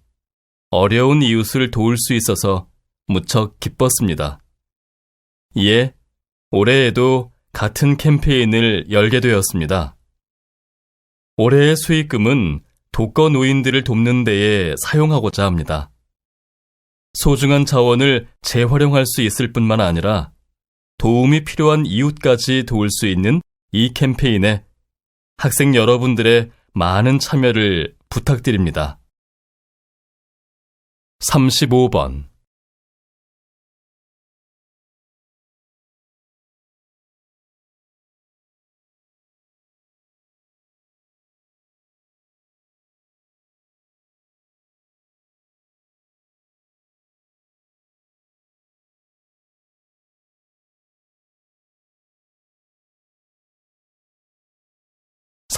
어려운 이웃을 도울 수 있어서 무척 기뻤습니다. 이에 올해에도 같은 캠페인을 열게 되었습니다. 올해의 수익금은 독거 노인들을 돕는 데에 사용하고자 합니다. 소중한 자원을 재활용할 수 있을 뿐만 아니라 도움이 필요한 이웃까지 도울 수 있는 이 캠페인에 학생 여러분들의 많은 참여를 부탁드립니다. 35번.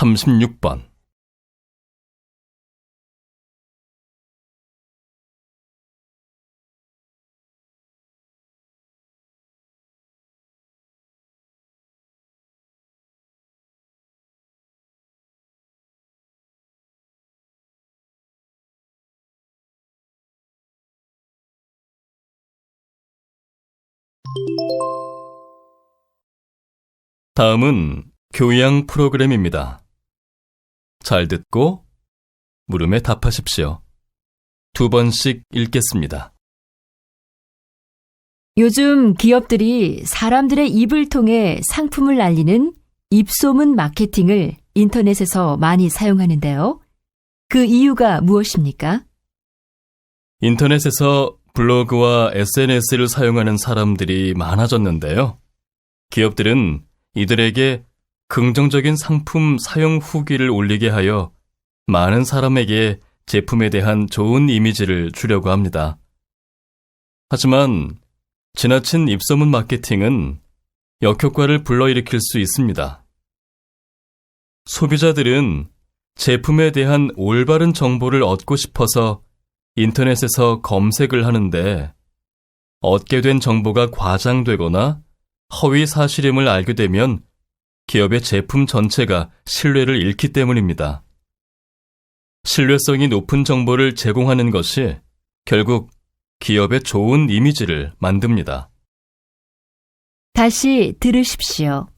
삼십육 번. 다음은 교양 프로그램입니다. 잘 듣고 물음에 답하십시오. 2번씩 읽겠습니다. 요즘 기업들이 사람들의 입을 통해 상품을 알리는 입소문 마케팅을 인터넷에서 많이 사용하는데요. 그 이유가 무엇입니까? 인터넷에서 블로그와 SNS를 사용하는 사람들이 많아졌는데요. 기업들은 이들에게 긍정적인 상품 사용 후기를 올리게 하여 많은 사람에게 제품에 대한 좋은 이미지를 주려고 합니다. 하지만 지나친 입소문 마케팅은 역효과를 불러일으킬 수 있습니다. 소비자들은 제품에 대한 올바른 정보를 얻고 싶어서 인터넷에서 검색을 하는데 얻게 된 정보가 과장되거나 허위 사실임을 알게 되면 기업의 제품 전체가 신뢰를 잃기 때문입니다. 신뢰성이 높은 정보를 제공하는 것이 결국 기업의 좋은 이미지를 만듭니다. 다시 들으십시오.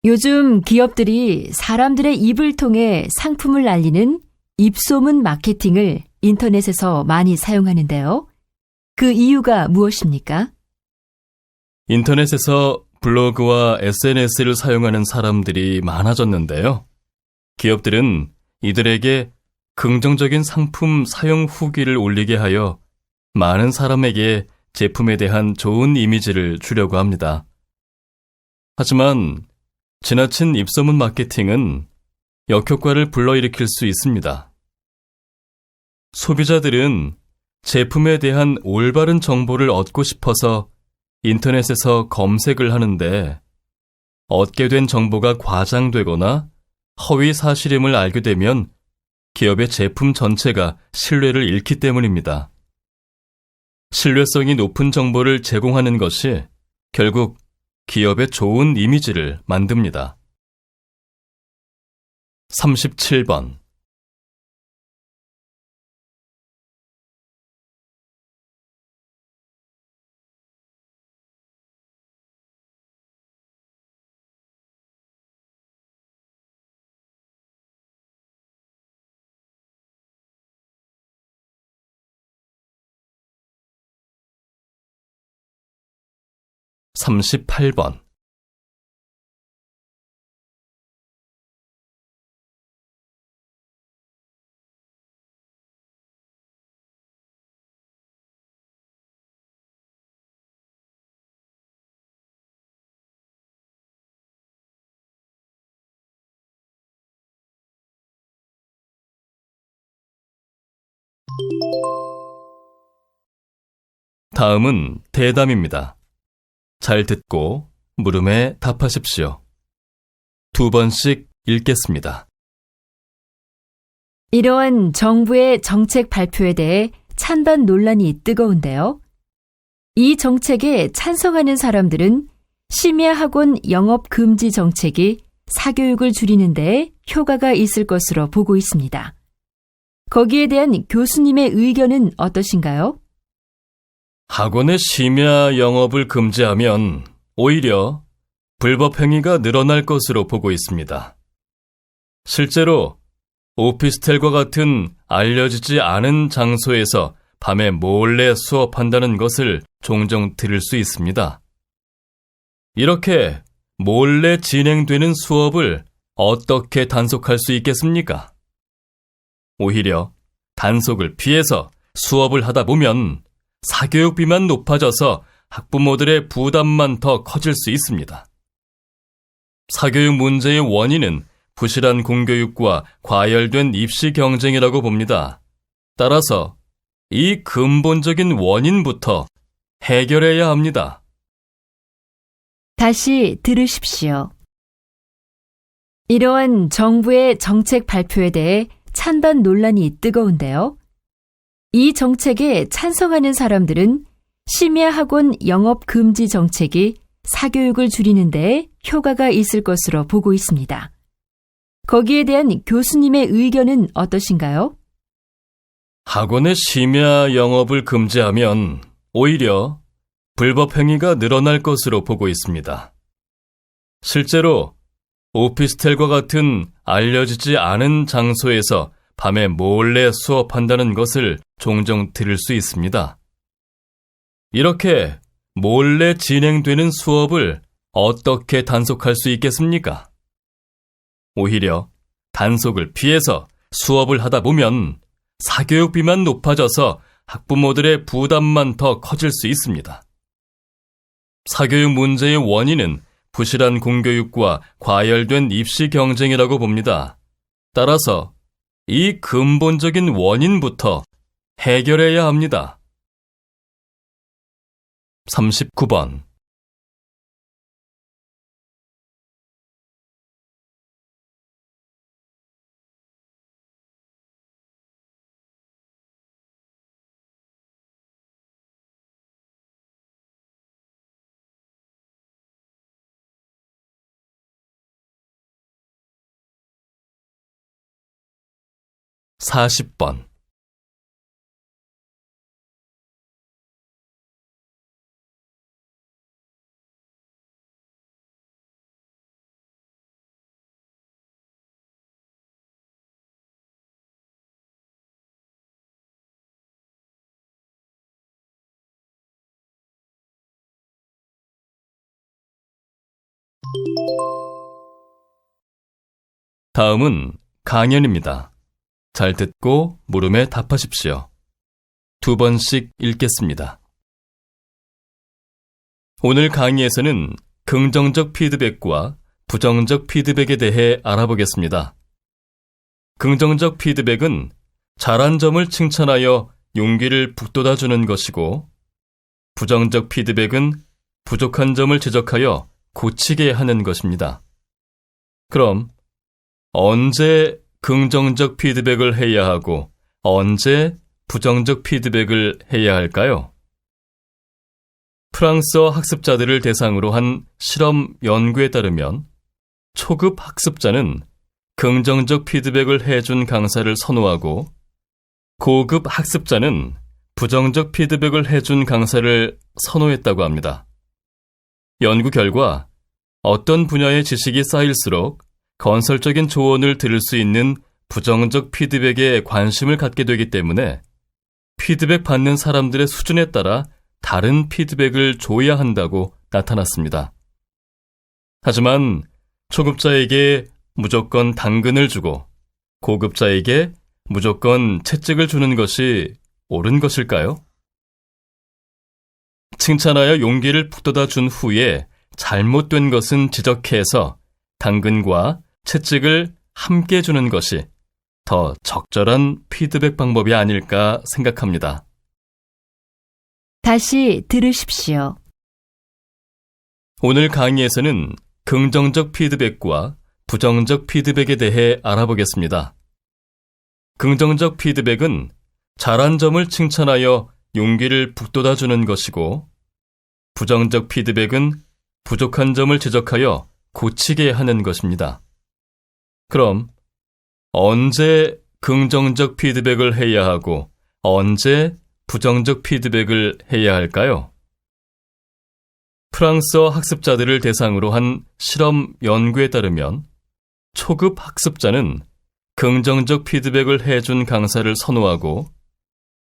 요즘 기업들이 사람들의 입을 통해 상품을 알리는 입소문 마케팅을 인터넷에서 많이 사용하는데요. 그 이유가 무엇입니까? 인터넷에서 블로그와 SNS를 사용하는 사람들이 많아졌는데요. 기업들은 이들에게 긍정적인 상품 사용 후기를 올리게 하여 많은 사람에게 제품에 대한 좋은 이미지를 주려고 합니다. 하지만 지나친 입소문 마케팅은 역효과를 불러일으킬 수 있습니다. 소비자들은 제품에 대한 올바른 정보를 얻고 싶어서 인터넷에서 검색을 하는데 얻게 된 정보가 과장되거나 허위 사실임을 알게 되면 기업의 제품 전체가 신뢰를 잃기 때문입니다. 신뢰성이 높은 정보를 제공하는 것이 결국 기업의 좋은 이미지를 만듭니다. 37번. 삼십팔 번. 다음은 대담입니다. 잘 듣고 물음에 답하십시오. 2번씩 읽겠습니다. 이러한 정부의 정책 발표에 대해 찬반 논란이 뜨거운데요. 이 정책에 찬성하는 사람들은 심야학원 영업 금지 정책이 사교육을 줄이는 데 효과가 있을 것으로 보고 있습니다. 거기에 대한 교수님의 의견은 어떠신가요? 학원의 심야 영업을 금지하면 오히려 불법 행위가 늘어날 것으로 보고 있습니다. 실제로 오피스텔과 같은 알려지지 않은 장소에서 밤에 몰래 수업한다는 것을 종종 들을 수 있습니다. 이렇게 몰래 진행되는 수업을 어떻게 단속할 수 있겠습니까? 오히려 단속을 피해서 수업을 하다 보면 사교육비만 높아져서 학부모들의 부담만 더 커질 수 있습니다. 사교육 문제의 원인은 부실한 공교육과 과열된 입시 경쟁이라고 봅니다. 따라서 이 근본적인 원인부터 해결해야 합니다. 다시 들으십시오. 이러한 정부의 정책 발표에 대해 찬반 논란이 뜨거운데요. 이 정책에 찬성하는 사람들은 심야학원 영업 금지 정책이 사교육을 줄이는 데 효과가 있을 것으로 보고 있습니다. 거기에 대한 교수님의 의견은 어떠신가요? 학원의 심야 영업을 금지하면 오히려 불법 행위가 늘어날 것으로 보고 있습니다. 실제로 오피스텔과 같은 알려지지 않은 장소에서 밤에 몰래 수업한다는 것을 종종 들을 수 있습니다. 이렇게 몰래 진행되는 수업을 어떻게 단속할 수 있겠습니까? 오히려 단속을 피해서 수업을 하다 보면 사교육비만 높아져서 학부모들의 부담만 더 커질 수 있습니다. 사교육 문제의 원인은 부실한 공교육과 과열된 입시 경쟁이라고 봅니다. 따라서 이 근본적인 원인부터 해결해야 합니다. 39번. (40번) 다음은 강연입니다. 잘 듣고 물음에 답하십시오. 2번씩 읽겠습니다. 오늘 강의에서는 긍정적 피드백과 부정적 피드백에 대해 알아보겠습니다. 긍정적 피드백은 잘한 점을 칭찬하여 용기를 북돋아주는 것이고, 부정적 피드백은 부족한 점을 지적하여 고치게 하는 것입니다. 그럼 언제 긍정적 피드백을 해야 하고 언제 부정적 피드백을 해야 할까요? 프랑스어 학습자들을 대상으로 한 실험 연구에 따르면 초급 학습자는 긍정적 피드백을 해준 강사를 선호하고 고급 학습자는 부정적 피드백을 해준 강사를 선호했다고 합니다. 연구 결과 어떤 분야의 지식이 쌓일수록 건설적인 조언을 들을 수 있는 부정적 피드백에 관심을 갖게 되기 때문에 피드백 받는 사람들의 수준에 따라 다른 피드백을 줘야 한다고 나타났습니다. 하지만 초급자에게 무조건 당근을 주고 고급자에게 무조건 채찍을 주는 것이 옳은 것일까요? 칭찬하여 용기를 북돋아 준 후에 잘못된 것은 지적해서 당근과 채찍을 함께 주는 것이 더 적절한 피드백 방법이 아닐까 생각합니다. 다시 들으십시오. 오늘 강의에서는 긍정적 피드백과 부정적 피드백에 대해 알아보겠습니다. 긍정적 피드백은 잘한 점을 칭찬하여 용기를 북돋아주는 것이고, 부정적 피드백은 부족한 점을 지적하여 고치게 하는 것입니다. 그럼 언제 긍정적 피드백을 해야 하고 언제 부정적 피드백을 해야 할까요? 프랑스어 학습자들을 대상으로 한 실험 연구에 따르면 초급 학습자는 긍정적 피드백을 해준 강사를 선호하고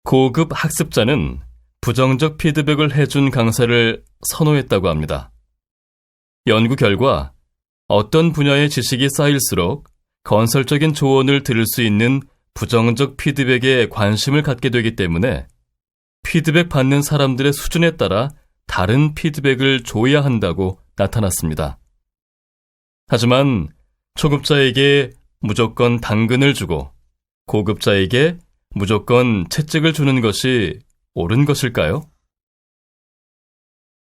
고급 학습자는 부정적 피드백을 해준 강사를 선호했다고 합니다. 연구 결과 어떤 분야의 지식이 쌓일수록 건설적인 조언을 들을 수 있는 부정적 피드백에 관심을 갖게 되기 때문에 피드백 받는 사람들의 수준에 따라 다른 피드백을 줘야 한다고 나타났습니다. 하지만 초급자에게 무조건 당근을 주고 고급자에게 무조건 채찍을 주는 것이 옳은 것일까요?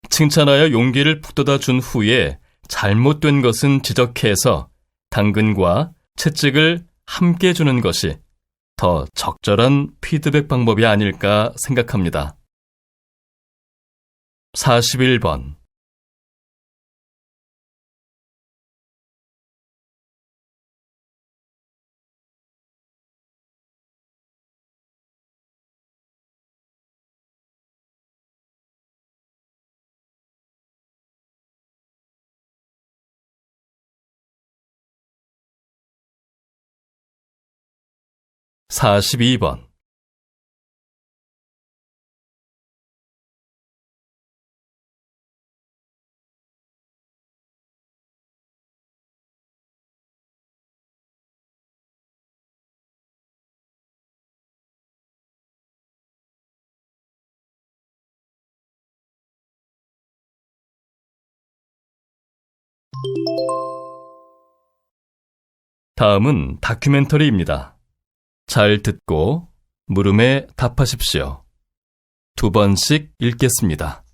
칭찬하여 용기를 북돋아 준 후에 잘못된 것은 지적해서 당근과 채찍을 함께 주는 것이 더 적절한 피드백 방법이 아닐까 생각합니다. 41번. 42번. '다음은 다큐멘터리입니다. 잘 듣고 물음에 답하십시오. 2번씩 읽겠습니다.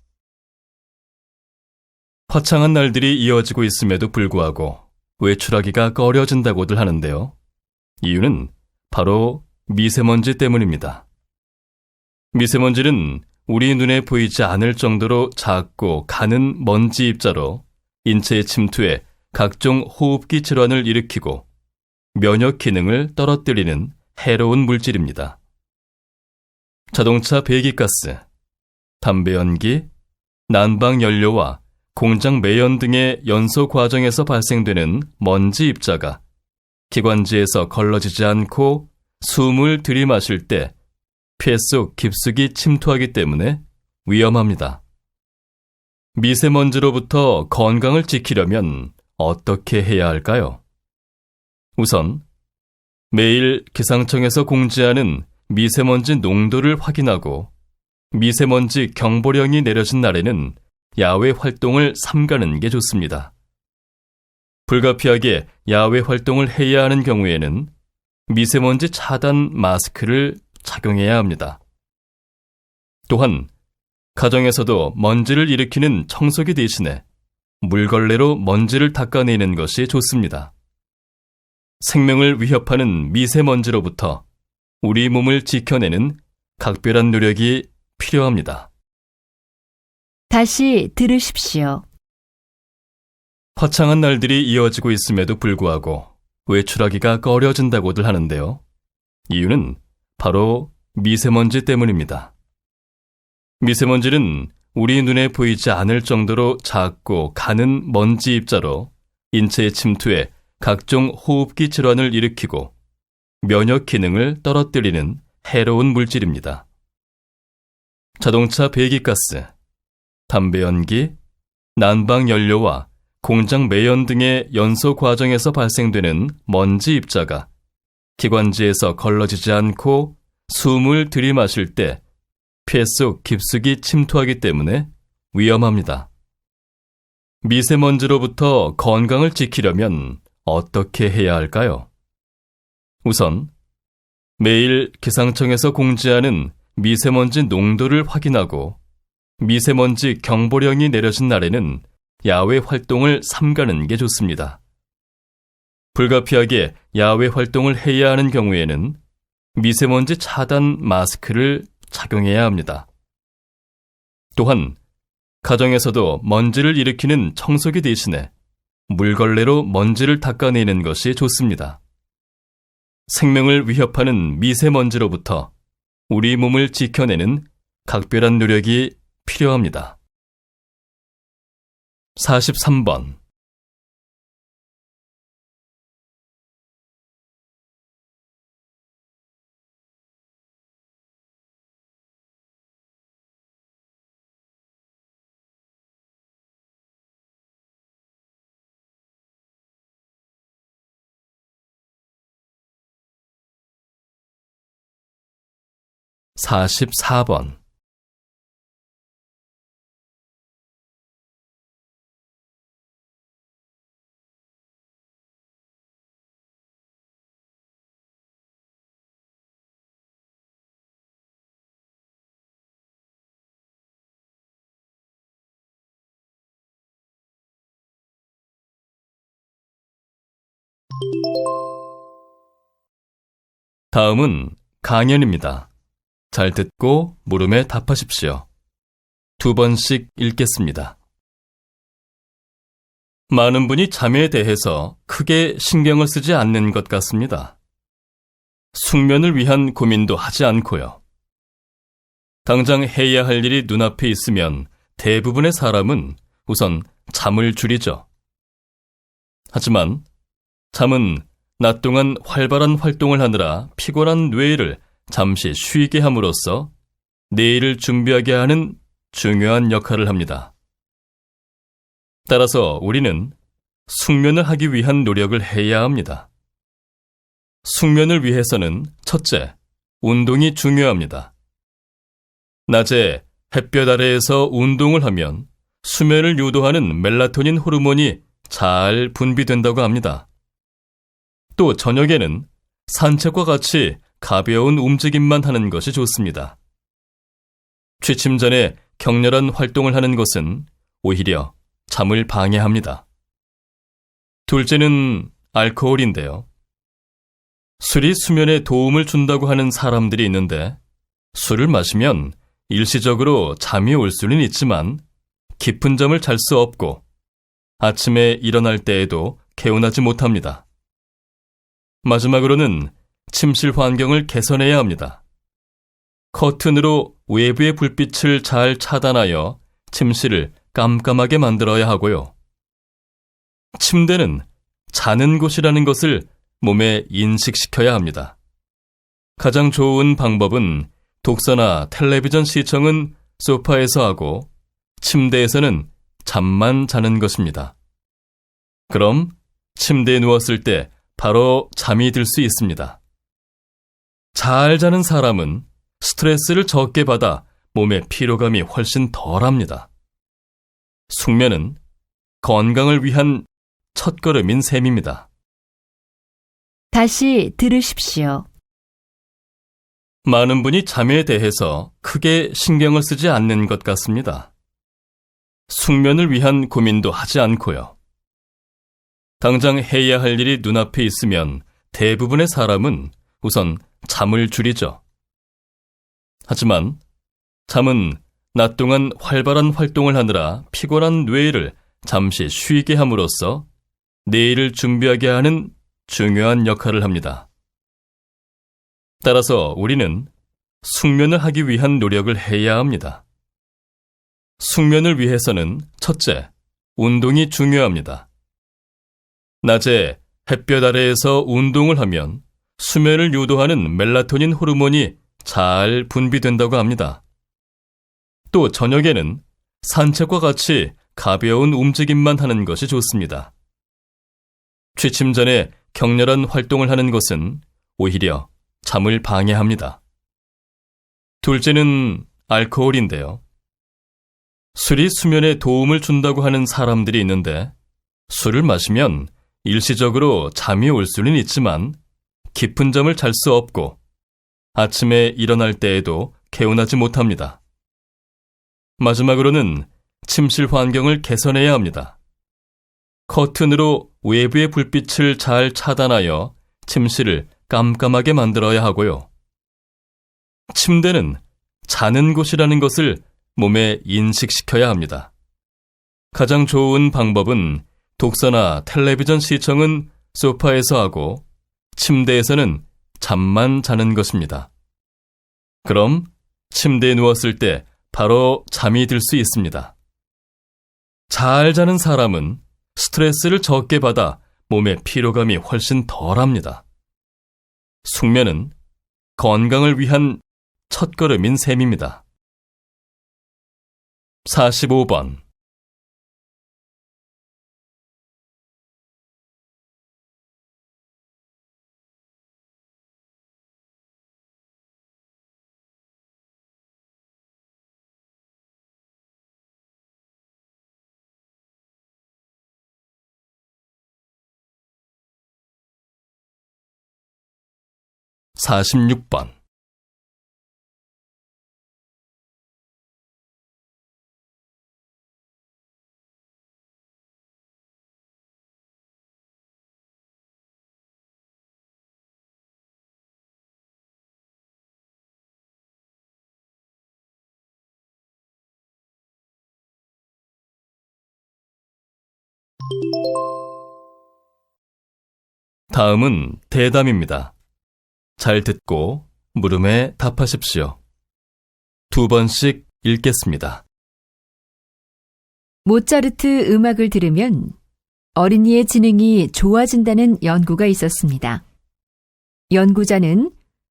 화창한 날들이 이어지고 있음에도 불구하고 외출하기가 꺼려진다고들 하는데요. 이유는 바로 미세먼지 때문입니다. 미세먼지는 우리 눈에 보이지 않을 정도로 작고 가는 먼지 입자로 인체에 침투해 각종 호흡기 질환을 일으키고 면역 기능을 떨어뜨리는 해로운 물질입니다. 자동차 배기가스, 담배 연기, 난방 연료와 공장 매연 등의 연소 과정에서 발생되는 먼지 입자가 기관지에서 걸러지지 않고 숨을 들이마실 때 폐 속 깊숙이 침투하기 때문에 위험합니다. 미세먼지로부터 건강을 지키려면 어떻게 해야 할까요? 우선 매일 기상청에서 공지하는 미세먼지 농도를 확인하고 미세먼지 경보령이 내려진 날에는 야외 활동을 삼가는 게 좋습니다. 불가피하게 야외 활동을 해야 하는 경우에는 미세먼지 차단 마스크를 착용해야 합니다. 또한 가정에서도 먼지를 일으키는 청소기 대신에 물걸레로 먼지를 닦아내는 것이 좋습니다. 생명을 위협하는 미세먼지로부터 우리 몸을 지켜내는 각별한 노력이 필요합니다. 다시 들으십시오. 화창한 날들이 이어지고 있음에도 불구하고 외출하기가 꺼려진다고들 하는데요. 이유는 바로 미세먼지 때문입니다. 미세먼지는 우리 눈에 보이지 않을 정도로 작고 가는 먼지 입자로 인체에 침투해 각종 호흡기 질환을 일으키고 면역 기능을 떨어뜨리는 해로운 물질입니다. 자동차 배기가스, 담배 연기, 난방 연료와 공장 매연 등의 연소 과정에서 발생되는 먼지 입자가 기관지에서 걸러지지 않고 숨을 들이마실 때 폐 속 깊숙이 침투하기 때문에 위험합니다. 미세먼지로부터 건강을 지키려면 어떻게 해야 할까요? 우선 매일 기상청에서 공지하는 미세먼지 농도를 확인하고 미세먼지 경보령이 내려진 날에는 야외 활동을 삼가는 게 좋습니다. 불가피하게 야외 활동을 해야 하는 경우에는 미세먼지 차단 마스크를 착용해야 합니다. 또한 가정에서도 먼지를 일으키는 청소기 대신에 물걸레로 먼지를 닦아내는 것이 좋습니다. 생명을 위협하는 미세먼지로부터 우리 몸을 지켜내는 각별한 노력이 필요합니다. 43번. 44번. 다음은 강연입니다. 잘 듣고 물음에 답하십시오. 2번씩 읽겠습니다. 많은 분이 잠에 대해서 크게 신경을 쓰지 않는 것 같습니다. 숙면을 위한 고민도 하지 않고요. 당장 해야 할 일이 눈앞에 있으면 대부분의 사람은 우선 잠을 줄이죠. 하지만 잠은 낮 동안 활발한 활동을 하느라 피곤한 뇌를 잠시 쉬게 함으로써 내일을 준비하게 하는 중요한 역할을 합니다. 따라서 우리는 숙면을 하기 위한 노력을 해야 합니다. 숙면을 위해서는 첫째, 운동이 중요합니다. 낮에 햇볕 아래에서 운동을 하면 수면을 유도하는 멜라토닌 호르몬이 잘 분비된다고 합니다. 또 저녁에는 산책과 같이 가벼운 움직임만 하는 것이 좋습니다. 취침 전에 격렬한 활동을 하는 것은 오히려 잠을 방해합니다. 둘째는 알코올인데요. 술이 수면에 도움을 준다고 하는 사람들이 있는데 술을 마시면 일시적으로 잠이 올 수는 있지만 깊은 잠을 잘 수 없고 아침에 일어날 때에도 개운하지 못합니다. 마지막으로는 침실 환경을 개선해야 합니다. 커튼으로 외부의 불빛을 잘 차단하여 침실을 깜깜하게 만들어야 하고요. 침대는 자는 곳이라는 것을 몸에 인식시켜야 합니다. 가장 좋은 방법은 독서나 텔레비전 시청은 소파에서 하고 침대에서는 잠만 자는 것입니다. 그럼 침대에 누웠을 때 바로 잠이 들 수 있습니다. 잘 자는 사람은 스트레스를 적게 받아 몸의 피로감이 훨씬 덜합니다. 숙면은 건강을 위한 첫걸음인 셈입니다. 다시 들으십시오. 많은 분이 잠에 대해서 크게 신경을 쓰지 않는 것 같습니다. 숙면을 위한 고민도 하지 않고요. 당장 해야 할 일이 눈앞에 있으면 대부분의 사람은 우선 잠을 줄이죠. 하지만 잠은 낮 동안 활발한 활동을 하느라 피곤한 뇌를 잠시 쉬게 함으로써 내일을 준비하게 하는 중요한 역할을 합니다. 따라서 우리는 숙면을 하기 위한 노력을 해야 합니다. 숙면을 위해서는 첫째, 운동이 중요합니다. 낮에 햇볕 아래에서 운동을 하면 수면을 유도하는 멜라토닌 호르몬이 잘 분비된다고 합니다. 또 저녁에는 산책과 같이 가벼운 움직임만 하는 것이 좋습니다. 취침 전에 격렬한 활동을 하는 것은 오히려 잠을 방해합니다. 둘째는 알코올인데요. 술이 수면에 도움을 준다고 하는 사람들이 있는데 술을 마시면 일시적으로 잠이 올 수는 있지만 깊은 잠을 잘 수 없고 아침에 일어날 때에도 개운하지 못합니다. 마지막으로는 침실 환경을 개선해야 합니다. 커튼으로 외부의 불빛을 잘 차단하여 침실을 깜깜하게 만들어야 하고요. 침대는 자는 곳이라는 것을 몸에 인식시켜야 합니다. 가장 좋은 방법은 독서나 텔레비전 시청은 소파에서 하고 침대에서는 잠만 자는 것입니다. 그럼 침대에 누웠을 때 바로 잠이 들 수 있습니다. 잘 자는 사람은 스트레스를 적게 받아 몸의 피로감이 훨씬 덜합니다. 숙면은 건강을 위한 첫걸음인 셈입니다. 45번. 46번. 다음은 대담입니다. 잘 듣고 물음에 답하십시오. 2번씩 읽겠습니다. 모차르트 음악을 들으면 어린이의 지능이 좋아진다는 연구가 있었습니다. 연구자는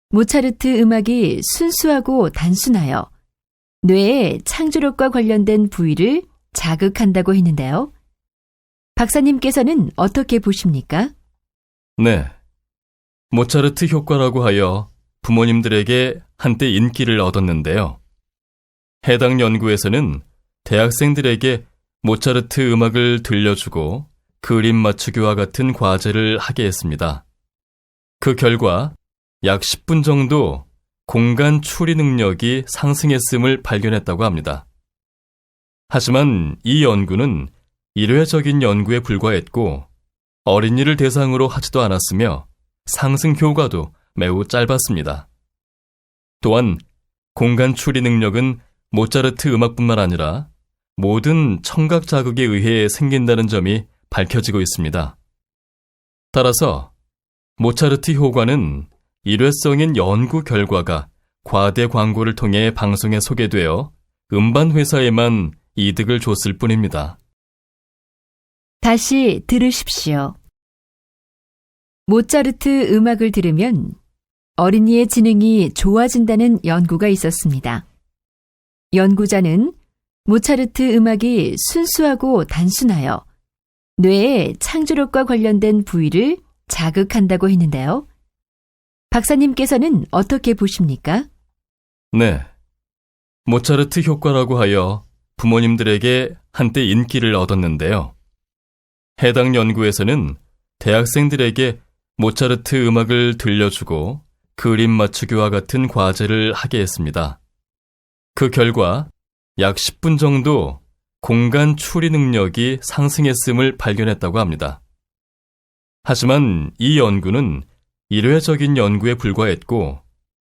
모차르트 음악이 순수하고 단순하여 뇌의 창조력과 관련된 부위를 자극한다고 했는데요. 박사님께서는 어떻게 보십니까? 네. 모차르트 효과라고 하여 부모님들에게 한때 인기를 얻었는데요. 해당 연구에서는 대학생들에게 모차르트 음악을 들려주고 그림 맞추기와 같은 과제를 하게 했습니다. 그 결과 약 10분 정도 공간 추리 능력이 상승했음을 발견했다고 합니다. 하지만 이 연구는 일회적인 연구에 불과했고 어린이를 대상으로 하지도 않았으며 상승 효과도 매우 짧았습니다. 또한 공간 추리 능력은 모차르트 음악뿐만 아니라 모든 청각 자극에 의해 생긴다는 점이 밝혀지고 있습니다. 따라서 모차르트 효과는 일회성인 연구 결과가 과대 광고를 통해 방송에 소개되어 음반 회사에만 이득을 줬을 뿐입니다. 다시 들으십시오. 모차르트 음악을 들으면 어린이의 지능이 좋아진다는 연구가 있었습니다. 연구자는 모차르트 음악이 순수하고 단순하여 뇌의 창조력과 관련된 부위를 자극한다고 했는데요. 박사님께서는 어떻게 보십니까? 네. 모차르트 효과라고 하여 부모님들에게 한때 인기를 얻었는데요. 해당 연구에서는 대학생들에게 모차르트 음악을 들려주고 그림 맞추기와 같은 과제를 하게 했습니다. 그 결과 약 10분 정도 공간 추리 능력이 상승했음을 발견했다고 합니다. 하지만 이 연구는 일회적인 연구에 불과했고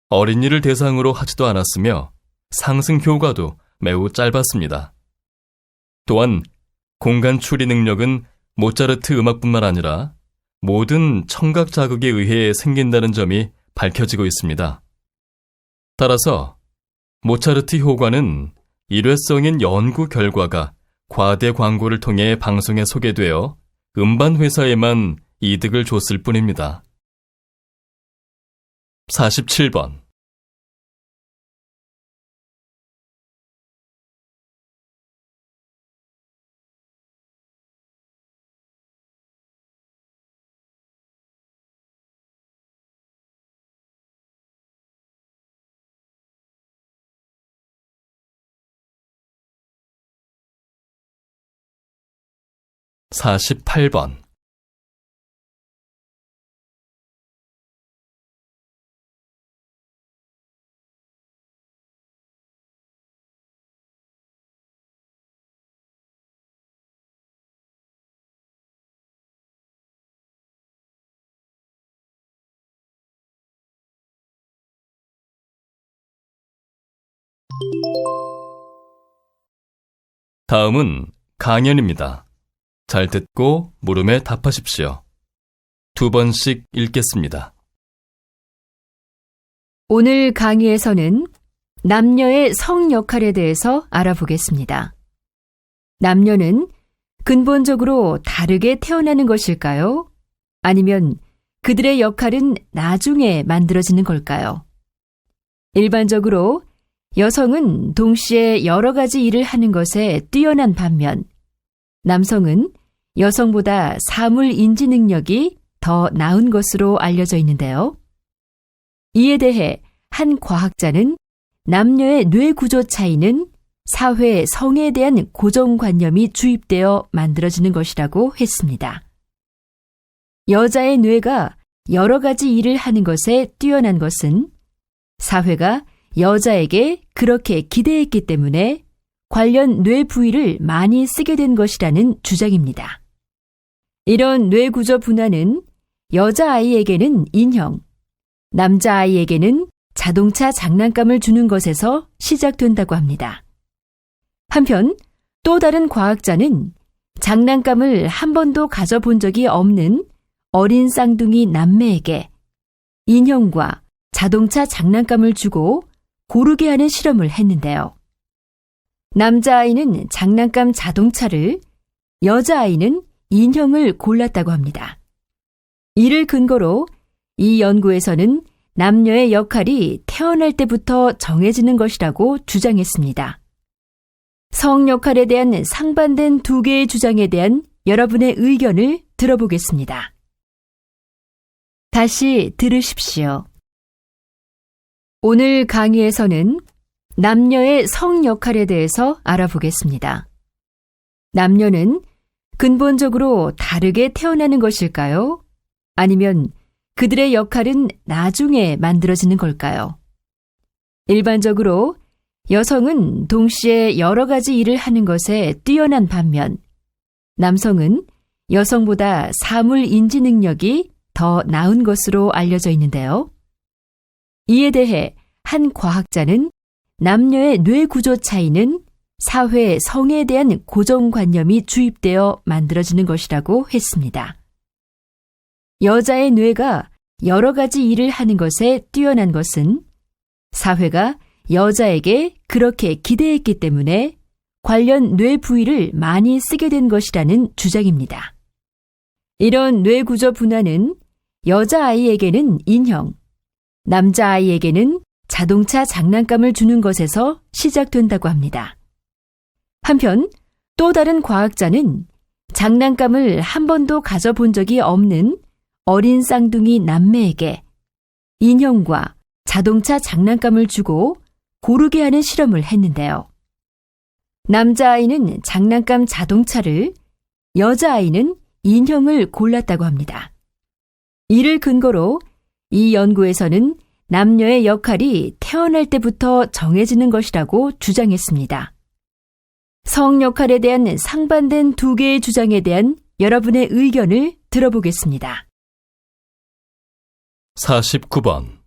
어린이를 대상으로 하지도 않았으며 상승 효과도 매우 짧았습니다. 또한 공간 추리 능력은 모차르트 음악뿐만 아니라 모든 청각 자극에 의해 생긴다는 점이 밝혀지고 있습니다. 따라서 모차르트 효과는 일회성인 연구 결과가 과대 광고를 통해 방송에 소개되어 음반 회사에만 이득을 줬을 뿐입니다. 47번. (48번) 다음은 강연입니다. 잘 듣고 물음에 답하십시오. 2번씩 읽겠습니다. 오늘 강의에서는 남녀의 성 역할에 대해서 알아보겠습니다. 남녀는 근본적으로 다르게 태어나는 것일까요? 아니면 그들의 역할은 나중에 만들어지는 걸까요? 일반적으로 여성은 동시에 여러 가지 일을 하는 것에 뛰어난 반면 남성은 여성보다 사물 인지 능력이 더 나은 것으로 알려져 있는데요. 이에 대해 한 과학자는 남녀의 뇌 구조 차이는 사회 성에 대한 고정관념이 주입되어 만들어지는 것이라고 했습니다. 여자의 뇌가 여러 가지 일을 하는 것에 뛰어난 것은 사회가 여자에게 그렇게 기대했기 때문에 관련 뇌 부위를 많이 쓰게 된 것이라는 주장입니다. 이런 뇌 구조 분화는 여자아이에게는 인형, 남자아이에게는 자동차 장난감을 주는 것에서 시작된다고 합니다. 한편 또 다른 과학자는 장난감을 한 번도 가져본 적이 없는 어린 쌍둥이 남매에게 인형과 자동차 장난감을 주고 고르게 하는 실험을 했는데요. 남자아이는 장난감 자동차를, 여자아이는 인형을 골랐다고 합니다. 이를 근거로 이 연구에서는 남녀의 역할이 태어날 때부터 정해지는 것이라고 주장했습니다. 성 역할에 대한 상반된 두 개의 주장에 대한 여러분의 의견을 들어보겠습니다. 다시 들으십시오. 오늘 강의에서는 남녀의 성 역할에 대해서 알아보겠습니다. 남녀는 근본적으로 다르게 태어나는 것일까요? 아니면 그들의 역할은 나중에 만들어지는 걸까요? 일반적으로 여성은 동시에 여러 가지 일을 하는 것에 뛰어난 반면 남성은 여성보다 사물 인지 능력이 더 나은 것으로 알려져 있는데요. 이에 대해 한 과학자는 남녀의 뇌 구조 차이는 사회 성에 대한 고정관념이 주입되어 만들어지는 것이라고 했습니다. 여자의 뇌가 여러 가지 일을 하는 것에 뛰어난 것은 사회가 여자에게 그렇게 기대했기 때문에 관련 뇌 부위를 많이 쓰게 된 것이라는 주장입니다. 이런 뇌 구조 분화는 여자아이에게는 인형, 남자아이에게는 자동차 장난감을 주는 것에서 시작된다고 합니다. 한편 또 다른 과학자는 장난감을 한 번도 가져본 적이 없는 어린 쌍둥이 남매에게 인형과 자동차 장난감을 주고 고르게 하는 실험을 했는데요. 남자아이는 장난감 자동차를, 여자아이는 인형을 골랐다고 합니다. 이를 근거로 이 연구에서는 남녀의 역할이 태어날 때부터 정해지는 것이라고 주장했습니다. 성 역할에 대한 상반된 두 개의 주장에 대한 여러분의 의견을 들어보겠습니다. 49번.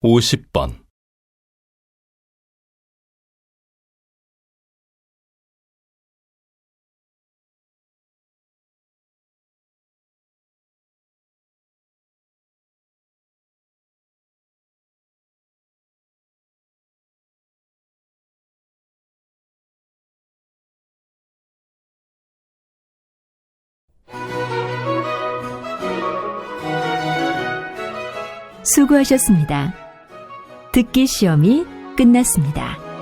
(50번) 수고하셨습니다. 듣기 시험이 끝났습니다.